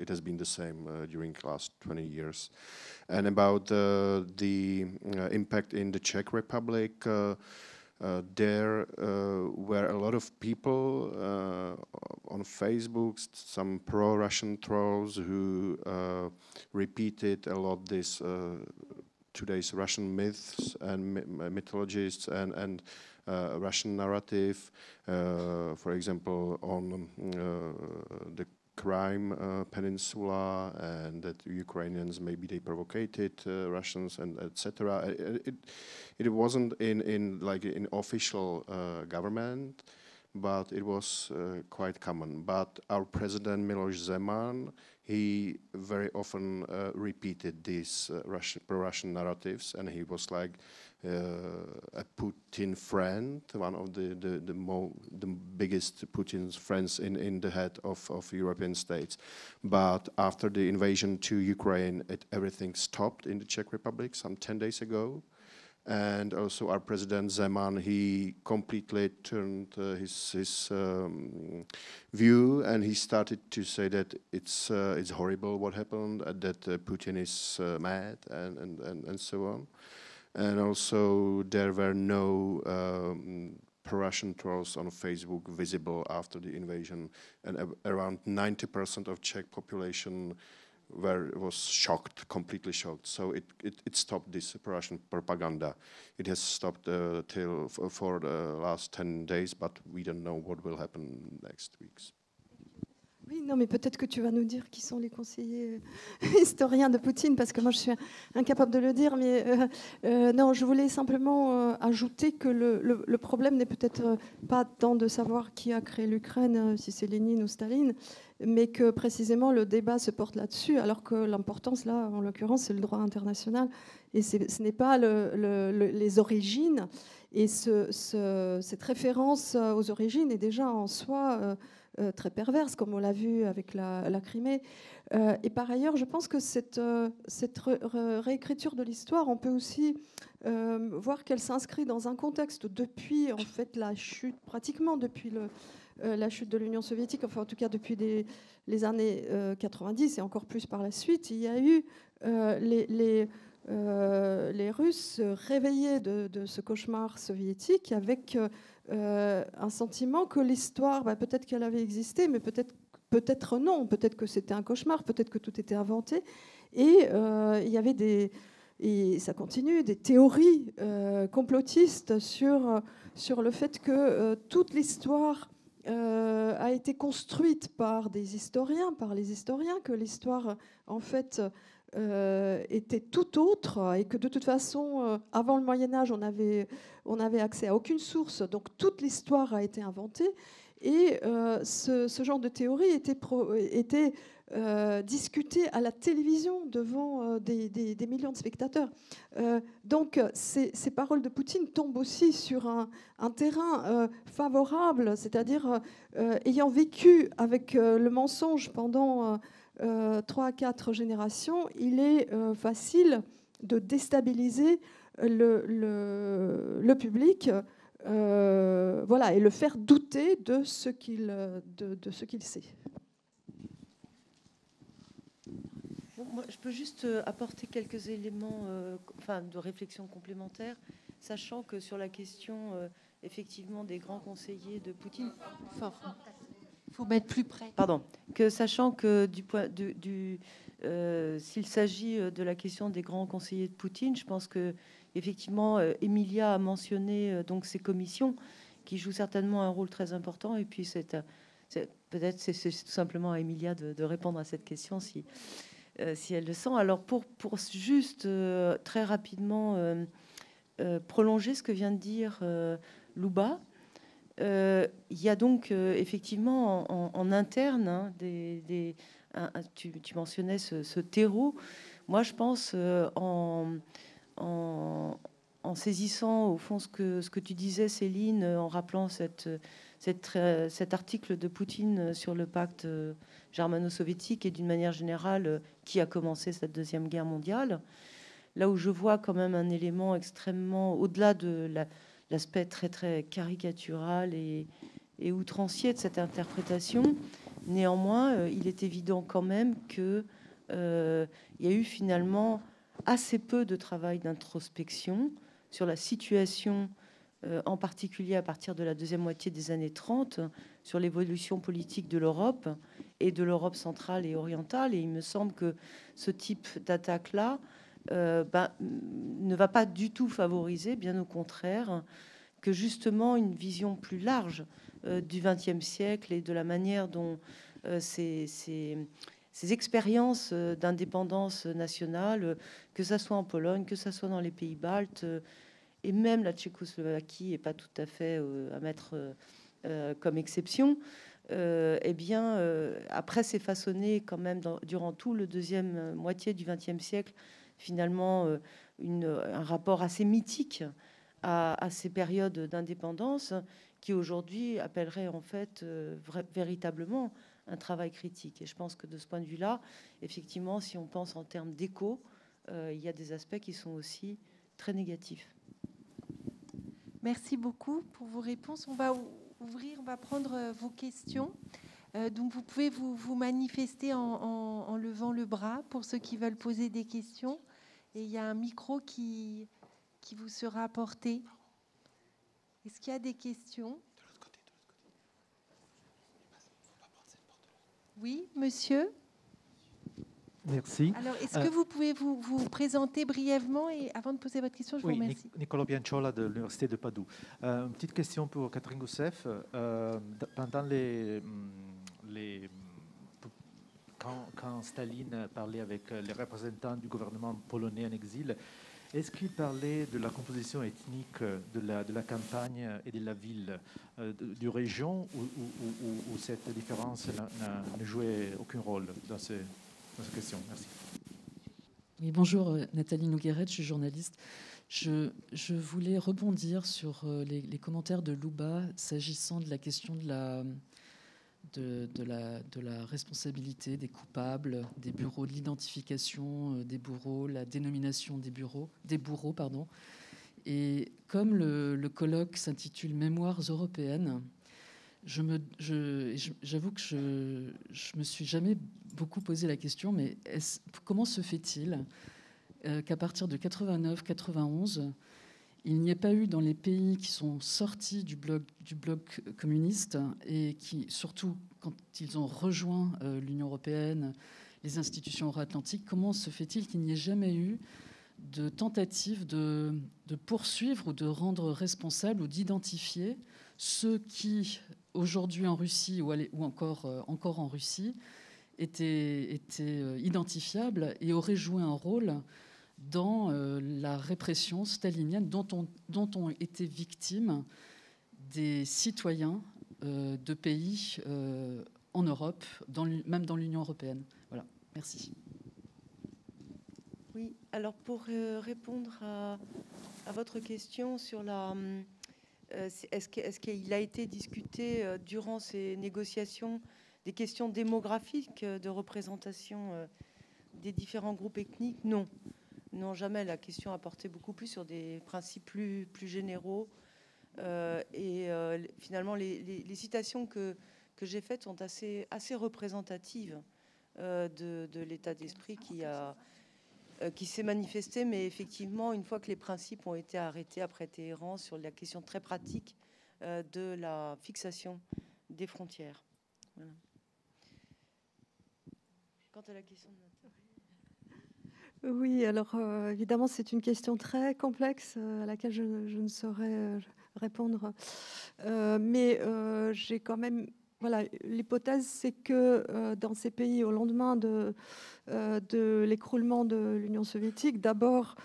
has been the same during the last 20 years. And about the impact in the Czech Republic. There were a lot of people on Facebook, some pro-Russian trolls who repeated a lot this today's Russian myths and mythologies and Russian narrative. For example, on the Crimea Peninsula, and that Ukrainians maybe they provoked Russians and etc. It wasn't in official government, but it was quite common. But our president Miloš Zeman, he very often repeated these pro-Russian narratives, and he was like a Putin friend, one of the biggest Putin's friends in the head of European states. But after the invasion to Ukraine, everything stopped in the Czech Republic some 10 days ago. And also our president Zeman, he completely turned his view, and he started to say that it's horrible what happened, that Putin is mad, and so on. And also there were no pro-Russian trolls on Facebook visible after the invasion, and around 90% of Czech population was shocked, completely shocked. So it stopped this pro-Russian propaganda. It has stopped for the last 10 days, but we don't know what will happen next weeks. Oui, non, mais peut-être que tu vas nous dire qui sont les conseillers historiens de Poutine, parce que moi je suis incapable de le dire, mais non, je voulais simplement ajouter que le problème n'est peut-être pas tant de savoir qui a créé l'Ukraine, si c'est Lénine ou Staline, mais que précisément le débat se porte là-dessus, alors que l'importance là, en l'occurrence, c'est le droit international, et ce n'est pas les origines, et cette référence aux origines est déjà en soi très perverse, comme on l'a vu avec la Crimée. Et par ailleurs, je pense que cette réécriture de l'histoire, on peut aussi voir qu'elle s'inscrit dans un contexte depuis en fait la chute, pratiquement depuis la chute de l'Union soviétique, enfin en tout cas depuis les années 90 et encore plus par la suite, il y a eu les Russes réveillés de ce cauchemar soviétique avec un sentiment que l'histoire, peut-être qu'elle avait existé, mais peut-être non, peut-être que c'était un cauchemar, peut-être que tout était inventé. Et il y avait et ça continue, des théories complotistes sur le fait que toute l'histoire a été construite par les historiens, que l'histoire, en fait, était tout autre et que de toute façon, avant le Moyen-Âge, on avait accès à aucune source, donc toute l'histoire a été inventée. Et ce genre de théorie était discuté à la télévision devant des millions de spectateurs. Donc ces paroles de Poutine tombent aussi sur un terrain favorable, c'est-à-dire ayant vécu avec le mensonge pendant 3 à 4 générations, il est facile de déstabiliser le public, voilà, et le faire douter de ce qu'il sait. Bon, moi, je peux juste apporter quelques éléments de réflexion complémentaire, sachant que sur la question effectivement des grands conseillers de Poutine, il faut mettre plus près. Pardon, que sachant que s'il s'agit de la question des grands conseillers de Poutine, je pense que effectivement Emilia a mentionné donc ces commissions qui jouent certainement un rôle très important. Et puis peut-être c'est tout simplement à Emilia de répondre à cette question si elle le sent. Alors pour juste très rapidement prolonger ce que vient de dire Louba. Il y a donc effectivement en interne tu mentionnais ce terreau. Moi, je pense en saisissant au fond ce que tu disais, Céline, en rappelant cet article de Poutine sur le pacte germano-soviétique et d'une manière générale qui a commencé cette Deuxième Guerre mondiale. Là où je vois quand même un élément extrêmement, au-delà de l'aspect très très caricatural et outrancier de cette interprétation, néanmoins, il est évident quand même que il y a eu finalement assez peu de travail d'introspection sur la situation, en particulier à partir de la deuxième moitié des années 30, sur l'évolution politique de l'Europe et de l'Europe centrale et orientale. Et il me semble que ce type d'attaque-là ne va pas du tout favoriser, bien au contraire, que justement une vision plus large du XXe siècle et de la manière dont ces expériences d'indépendance nationale, que ça soit en Pologne, que ça soit dans les pays baltes, et même la Tchécoslovaquie n'est pas tout à fait à mettre comme exception, après c'est façonné quand même durant tout le deuxième moitié du XXe siècle, finalement un rapport assez mythique à ces périodes d'indépendance qui aujourd'hui appelleraient en fait véritablement un travail critique. Et je pense que de ce point de vue-là, effectivement, si on pense en termes d'écho, il y a des aspects qui sont aussi très négatifs. Merci beaucoup pour vos réponses. On va prendre vos questions. Donc vous pouvez vous manifester en levant le bras pour ceux qui veulent poser des questions. Et il y a un micro qui vous sera apporté. Est-ce qu'il y a des questions? Oui, monsieur. Merci. Alors, est-ce que vous pouvez vous présenter brièvement et avant de poser votre question, je vous remercie. Nicolas Bianciola de l'Université de Padoue. Une petite question pour Catherine Goussef. Pendant quand Staline parlait avec les représentants du gouvernement polonais en exil, est-ce qu'il parlait de la composition ethnique de la campagne et de la ville, du région, ou cette différence ne jouait aucun rôle dans cette question? Merci. Oui, bonjour, Nathalie Nogueret, je suis journaliste. Je voulais rebondir sur les commentaires de Louba s'agissant de la question de la responsabilité des coupables, des bureaux, de l'identification des bourreaux, la dénomination des bourreaux, pardon. Et comme le colloque s'intitule Mémoires européennes, j'avoue que je me suis jamais beaucoup posé la question, mais comment se fait-il qu'à partir de 89-91, il n'y ait pas eu dans les pays qui sont sortis du bloc communiste et qui, surtout quand ils ont rejoint l'Union européenne, les institutions euro-atlantiques, comment se fait-il qu'il n'y ait jamais eu de tentative de poursuivre ou de rendre responsables ou d'identifier ceux qui, aujourd'hui en Russie ou encore en Russie, étaient identifiables et auraient joué un rôle dans la répression stalinienne dont ont été victimes des citoyens de pays en Europe, même dans l'Union européenne. Voilà, merci. Oui, alors pour répondre à votre question sur la... est-ce qu'il a été discuté durant ces négociations des questions démographiques de représentation des différents groupes ethniques? Non. Non, jamais. La question a porté beaucoup plus sur des principes plus généraux. Finalement, les citations que j'ai faites sont assez représentatives de l'état d'esprit qui s'est manifesté. Mais effectivement, une fois que les principes ont été arrêtés après Téhéran sur la question très pratique de la fixation des frontières. Voilà. Quant à la question de Oui, alors évidemment, c'est une question très complexe à laquelle je ne saurais répondre. Mais j'ai quand même... Voilà, l'hypothèse, c'est que dans ces pays, au lendemain de l'écroulement de l'Union soviétique, d'abord,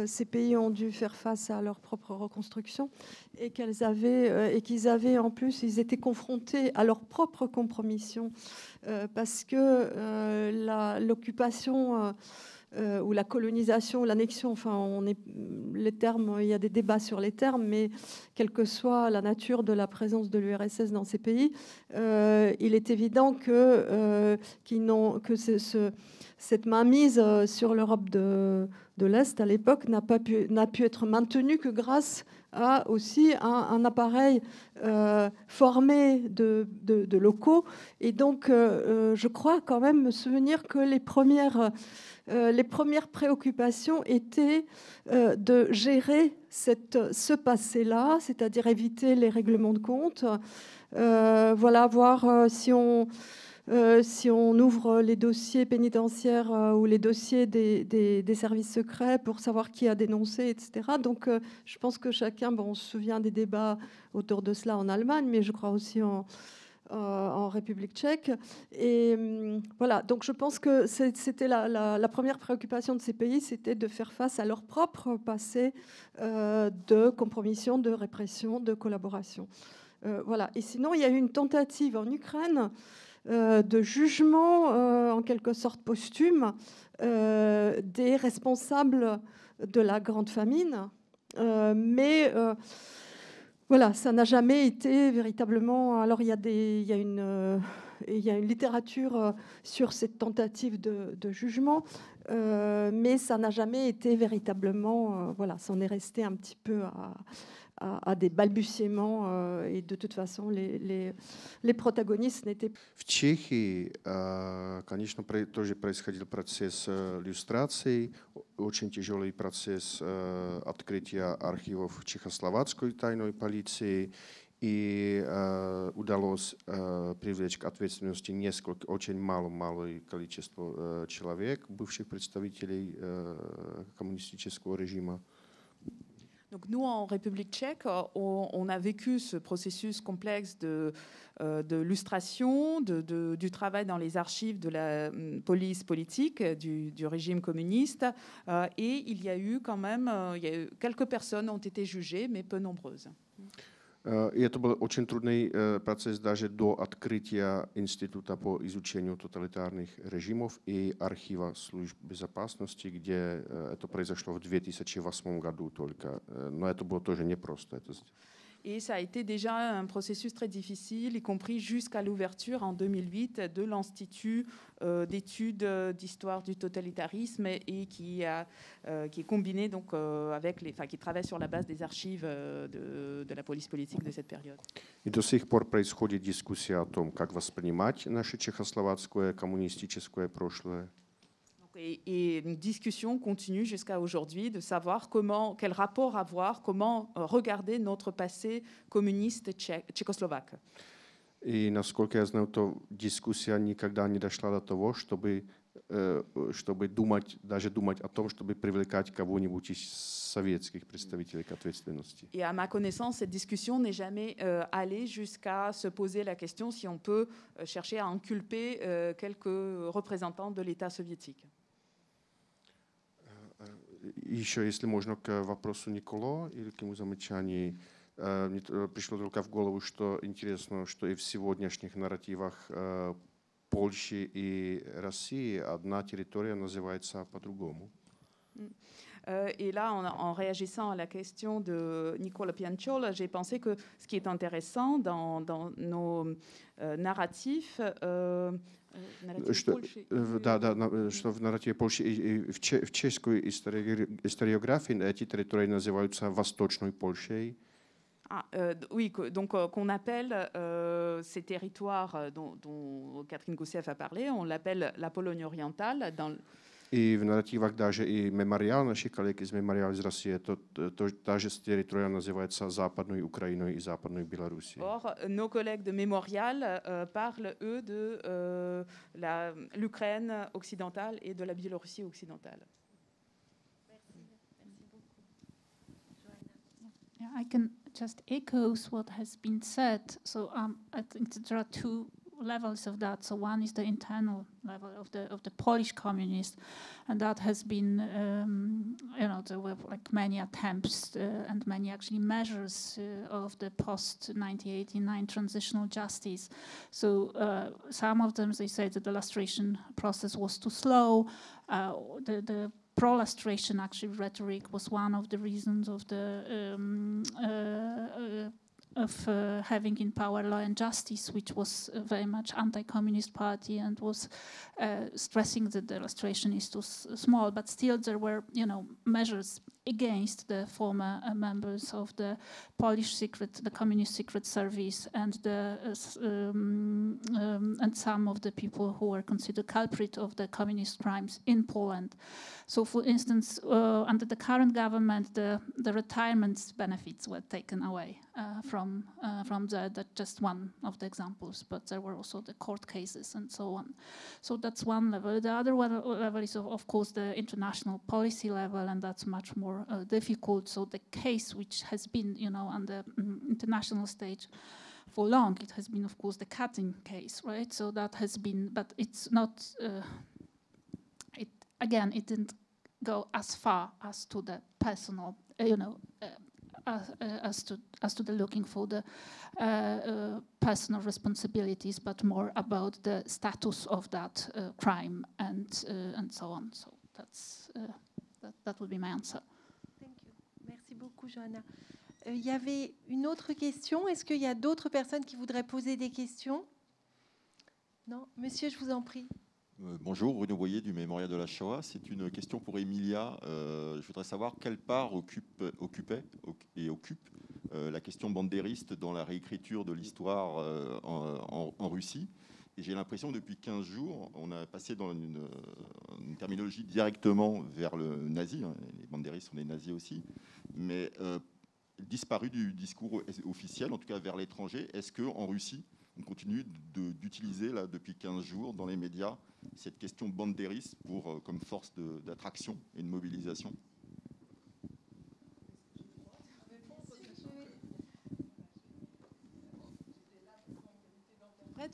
ces pays ont dû faire face à leur propre reconstruction et qu'ils avaient en plus, ils étaient confrontés à leur propre compromission parce que l'occupation... ou la colonisation, l'annexion, enfin, les termes, il y a des débats sur les termes, mais quelle que soit la nature de la présence de l'URSS dans ces pays, il est évident que cette mainmise sur l'Europe de l'Est à l'époque n'a pu être maintenue que grâce à aussi un appareil formé de locaux. Et donc, je crois quand même me souvenir que les premières préoccupations étaient de gérer ce passé-là, c'est-à-dire éviter les règlements de compte, voilà, voir si on ouvre les dossiers pénitentiaires ou les dossiers des services secrets pour savoir qui a dénoncé, etc. Donc, je pense que chacun, on se souvient des débats autour de cela en Allemagne, mais je crois aussi en République tchèque. Et voilà, donc je pense que c'était la première préoccupation de ces pays, c'était de faire face à leur propre passé de compromission, de répression, de collaboration. Voilà. Et sinon, il y a eu une tentative en Ukraine de jugement, en quelque sorte posthume, des responsables de la Grande Famine. Mais voilà, ça n'a jamais été véritablement... Alors, il y a une littérature sur cette tentative de jugement, mais ça n'a jamais été véritablement... voilà, ça en est resté un petit peu à des balbutiements, et de toute façon, les protagonistes n'étaient... В Чехии, конечно, тоже происходил процесс люстрации, очень тяжелый процесс открытия архивов чехословацкой тайной полиции, и удалось привлечь к ответственности очень малое количество человек, бывших представителей коммунистического режима. Donc nous, en République tchèque, on a vécu ce processus complexe de lustration, du travail dans les archives de la police politique du régime communiste. Et il y a eu quand même, quelques personnes ont été jugées, mais peu nombreuses. И это был очень трудный процесс даже до открытия Института по изучению тоталитарных режимов и архива служб безопасности, где это произошло в 2008 году только. Но это было тоже непросто. Et ça a été déjà un processus très difficile, y compris jusqu'à l'ouverture en 2008 de l'Institut d'études d'histoire du totalitarisme et qui est combiné donc, qui travaille sur la base des archives de la police politique de cette période. И до сих пор происходит дискуссия о том, как воспринимать наше чехословацкое коммунистическое прошлое. Et une discussion continue jusqu'à aujourd'hui de savoir quel rapport avoir, comment regarder notre passé communiste tchécoslovaque. И насколько я знаю, то дискуссия никогда не дошла до того, чтобы даже думать о том, чтобы привлекать кого-нибудь из советских представителей к ответственности. Et à ma connaissance, cette discussion n'est jamais allée jusqu'à se poser la question si on peut chercher à inculper quelques représentants de l'État soviétique. Еще, если можно, к вопросу Николо или к ему замечанию, мне пришло только в голову, что интересно, что и в сегодняшних нарративах Польши и России одна территория называется по-другому. Et là, en réagissant à la question de Nicola Pianciol, j'ai pensé que ce qui est intéressant dans nos narratifs, что в нарративе Польши и в чешской историографии эти территории называются Восточной Польшей. Oui, donc qu'on appelle ces territoires dont Catherine Gousseff a parlé, on l'appelle la Pologne orientale. И в нарративах даже и мемориал, наши коллеги из мемориала из России, та же территория называется Западной Украиной и Западной Белоруссией. Or, nos collègues de Mémorial parlent, eux, de l'Ukraine occidentale et de la Biélorussie occidentale. Yeah, I can just echo what has been said. So I think there are two levels of that. So one is the internal level of the Polish communists, and that has been, there were like many attempts and many actually measures of the post-1989 transitional justice. So some of them, they say that the lustration process was too slow. The pro-lustration actually rhetoric was one of the reasons of the having in power Law and Justice, which was very much anti-communist party and was stressing that the lustration is too small. But still, there were, measures against the former members of the Polish the Communist Secret Service, and and some of the people who were considered culprit of the communist crimes in Poland. So, for instance, under the current government, the retirement benefits were taken away from that's just one of the examples, but there were also the court cases and so on. So that's one level. The other level is, of course, the international policy level, and that's much more difficult. So the case which has been, on the international stage for long, it has been, of course, the Katyn case, right? So that has been, but it's not, it didn't go as far as to the personal, as to the looking for the personal responsibilities, but more about the status of that crime and so on. So that would be my answer. Thank you. Merci beaucoup, Johanna. Il y avait une autre question. Est-ce qu'il y a d'autres personnes qui voudraient poser des questions? Non, monsieur, je vous en prie. Bonjour, Bruno Boyer du Mémorial de la Shoah. C'est une question pour Emilia. Je voudrais savoir quelle part occupait la question bandériste dans la réécriture de l'histoire en Russie. Et j'ai l'impression que depuis 15 jours, on a passé dans une terminologie directement vers le nazi. Les bandéristes sont des nazis aussi. Mais disparu du discours officiel, en tout cas vers l'étranger. Est-ce qu'en Russie, on continue d'utiliser là depuis 15 jours dans les médias cette question bandériste comme force d'attraction et de mobilisation?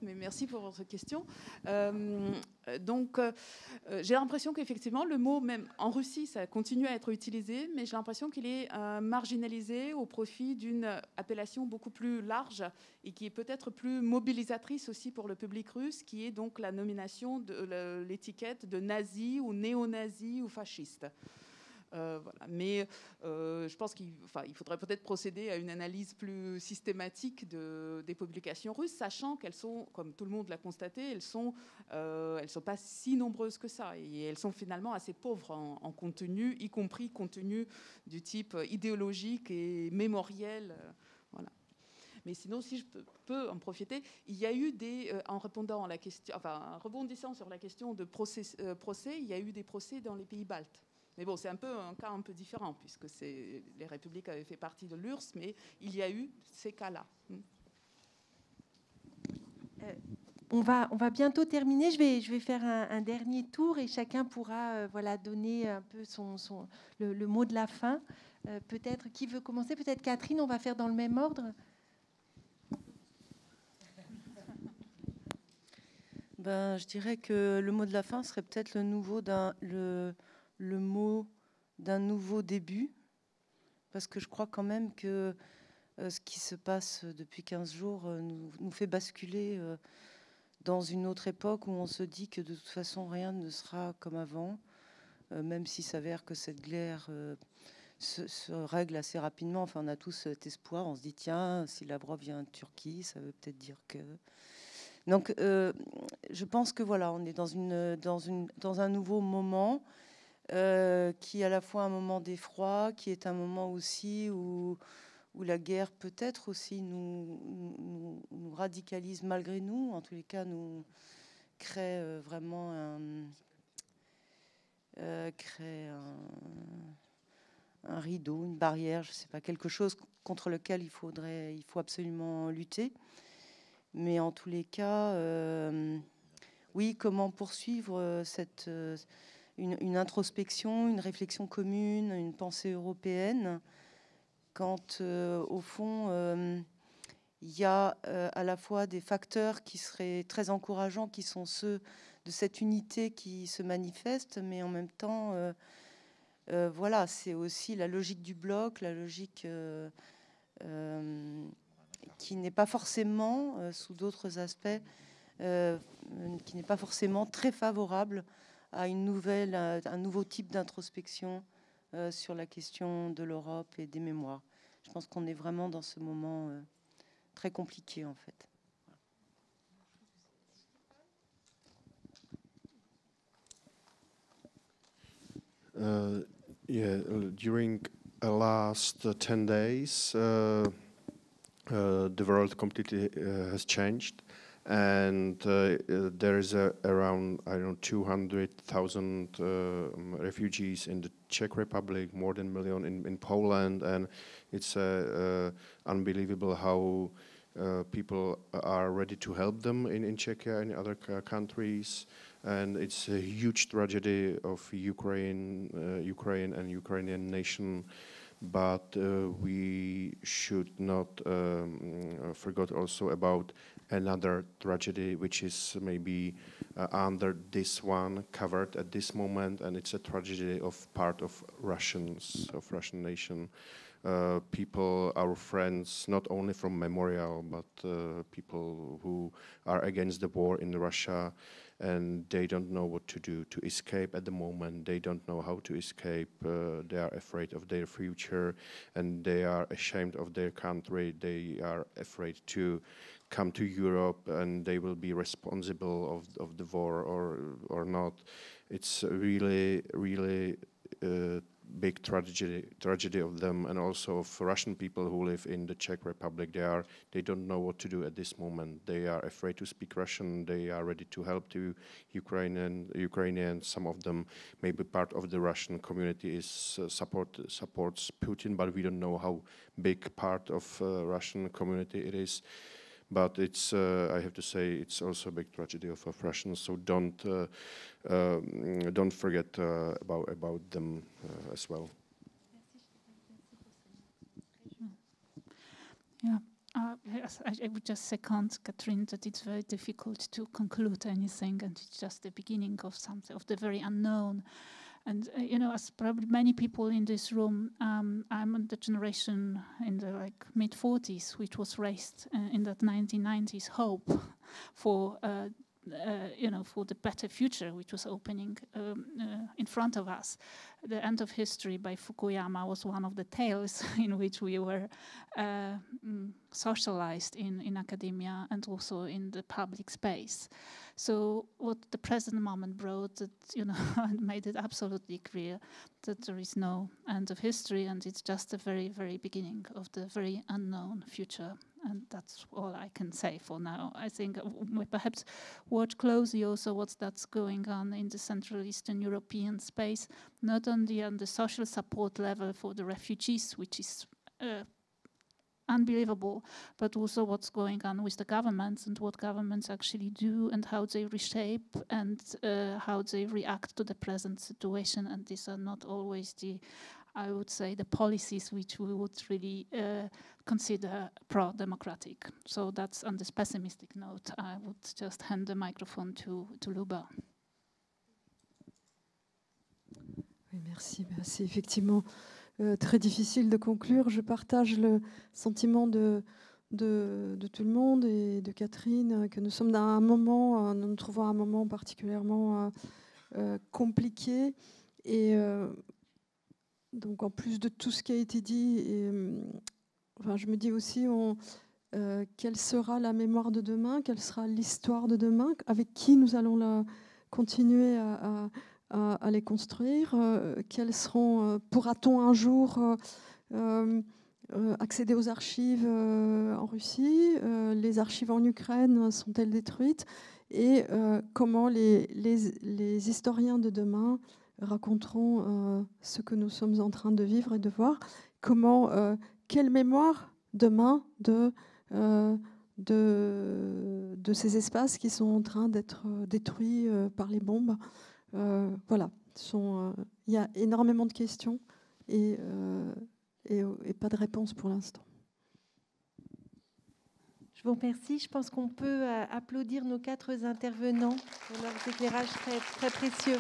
Mais merci pour votre question. Donc, j'ai l'impression qu'effectivement, le mot, même en Russie, ça continue à être utilisé, mais j'ai l'impression qu'il est marginalisé au profit d'une appellation beaucoup plus large et qui est peut-être plus mobilisatrice aussi pour le public russe, qui est donc la nomination de l'étiquette de nazi ou néo-nazi ou fasciste. Voilà. Mais je pense qu'il faudrait peut-être procéder à une analyse plus systématique des publications russes, sachant qu'elles sont, comme tout le monde l'a constaté, elles sont pas si nombreuses que ça. Et elles sont finalement assez pauvres en contenu, y compris contenu du type idéologique et mémoriel. Voilà. Mais sinon, si je peux en profiter, il y a eu en répondant à la question, en rebondissant sur la question de procès, il y a eu des procès dans les pays baltes. Mais bon, c'est un cas un peu différent, puisque les républiques avaient fait partie de l'URSS, mais il y a eu ces cas-là. On va bientôt terminer. Je vais faire un dernier tour et chacun pourra donner un peu le mot de la fin. Peut-être qui veut commencer? Peut-être Catherine, on va faire dans le même ordre. Je dirais que le mot de la fin serait peut-être le mot d'un nouveau début, parce que je crois quand même que ce qui se passe depuis 15 jours nous fait basculer dans une autre époque où on se dit que de toute façon rien ne sera comme avant, même s'il s'avère que cette guerre se règle assez rapidement. Enfin, on a tous cet espoir, on se dit tiens, si Lavrov vient de Turquie, ça veut peut-être dire que... Donc je pense que voilà, on est dans un nouveau moment qui est à la fois un moment d'effroi, qui est un moment aussi où la guerre peut-être aussi nous radicalise malgré nous, en tous les cas nous crée vraiment un rideau, une barrière, je ne sais pas, quelque chose contre lequel il faut absolument lutter. Mais en tous les cas, oui, comment poursuivre une introspection, une réflexion commune, une pensée européenne, quand au fond, il y a à la fois des facteurs qui seraient très encourageants, qui sont ceux de cette unité qui se manifeste, mais en même temps, voilà, c'est aussi la logique du bloc, la logique qui n'est pas forcément, sous d'autres aspects, qui n'est pas forcément très favorable à un nouveau type d'introspection sur la question de l'Europe et des mémoires. Je pense qu'on est vraiment dans ce moment très compliqué, en fait. During the last 10 days, the world completely has changed, and there is around 200,000 refugees in the Czech Republic, more than a million in Poland, and it's unbelievable how people are ready to help them in Czechia and other countries. And it's a huge tragedy of Ukraine and Ukrainian nation. But we should not forget also about another tragedy, which is maybe under this one covered at this moment, and it's a tragedy of part of Russian nation. People, our friends, not only from Memorial, but people who are against the war in Russia, and they don't know what to do to escape at the moment. They don't know how to escape. They are afraid of their future, and they are ashamed of their country. They are afraid to come to Europe, and they will be responsible of the war or not. It's really big tragedy of them, and also of Russian people who live in the Czech Republic. They don't know what to do at this moment. They are afraid to speak Russian. They are ready to help to Ukrainians. Some of them, maybe part of the Russian community supports Putin, but we don't know how big part of Russian community it is. But it's, I have to say, it's also a big tragedy of Russians. So don't forget about them as well. Yeah, yes, I would just second Catherine that it's very difficult to conclude anything, and it's just the beginning of something of the very unknown. And as probably many people in this room, I'm in the generation in the mid-40s, which was raised in the 1990s, hope for for the better future, which was opening in front of us. The End of History by Fukuyama was one of the tales in which we were socialized in academia and also in the public space. So what the present moment brought, that, you know, made it absolutely clear that there is no end of history, and it's just the very, very beginning of the very unknown future. And that's all I can say for now. I think we perhaps watch closely also that's going on in the Central Eastern European space, not only on the social support level for the refugees, which is unbelievable, but also what's going on with the governments and what governments actually do and how they reshape and how they react to the present situation. And these are not always I would say, the policies which we would really consider pro-democratic. So that's on this pessimistic note. I would just hand the microphone to Luba. Oui, merci. C'est effectivement très difficile de conclure. Je partage le sentiment de tout le monde et de Catherine, que nous sommes dans un moment, nous nous trouvons à un moment particulièrement compliqué. Et donc, en plus de tout ce qui a été dit, je me dis aussi quelle sera la mémoire de demain, quelle sera l'histoire de demain, avec qui nous allons continuer à les construire, quels seront, pourra-t-on un jour accéder aux archives en Russie, les archives en Ukraine sont-elles détruites, et comment les historiens de demain raconteront ce que nous sommes en train de vivre et de voir, quelle mémoire demain de ces espaces qui sont en train d'être détruits par les bombes. Voilà, il y a énormément de questions et pas de réponse pour l'instant. Je vous remercie. Je pense qu'on peut applaudir nos 4 intervenants pour leurs éclairages très, très précieux.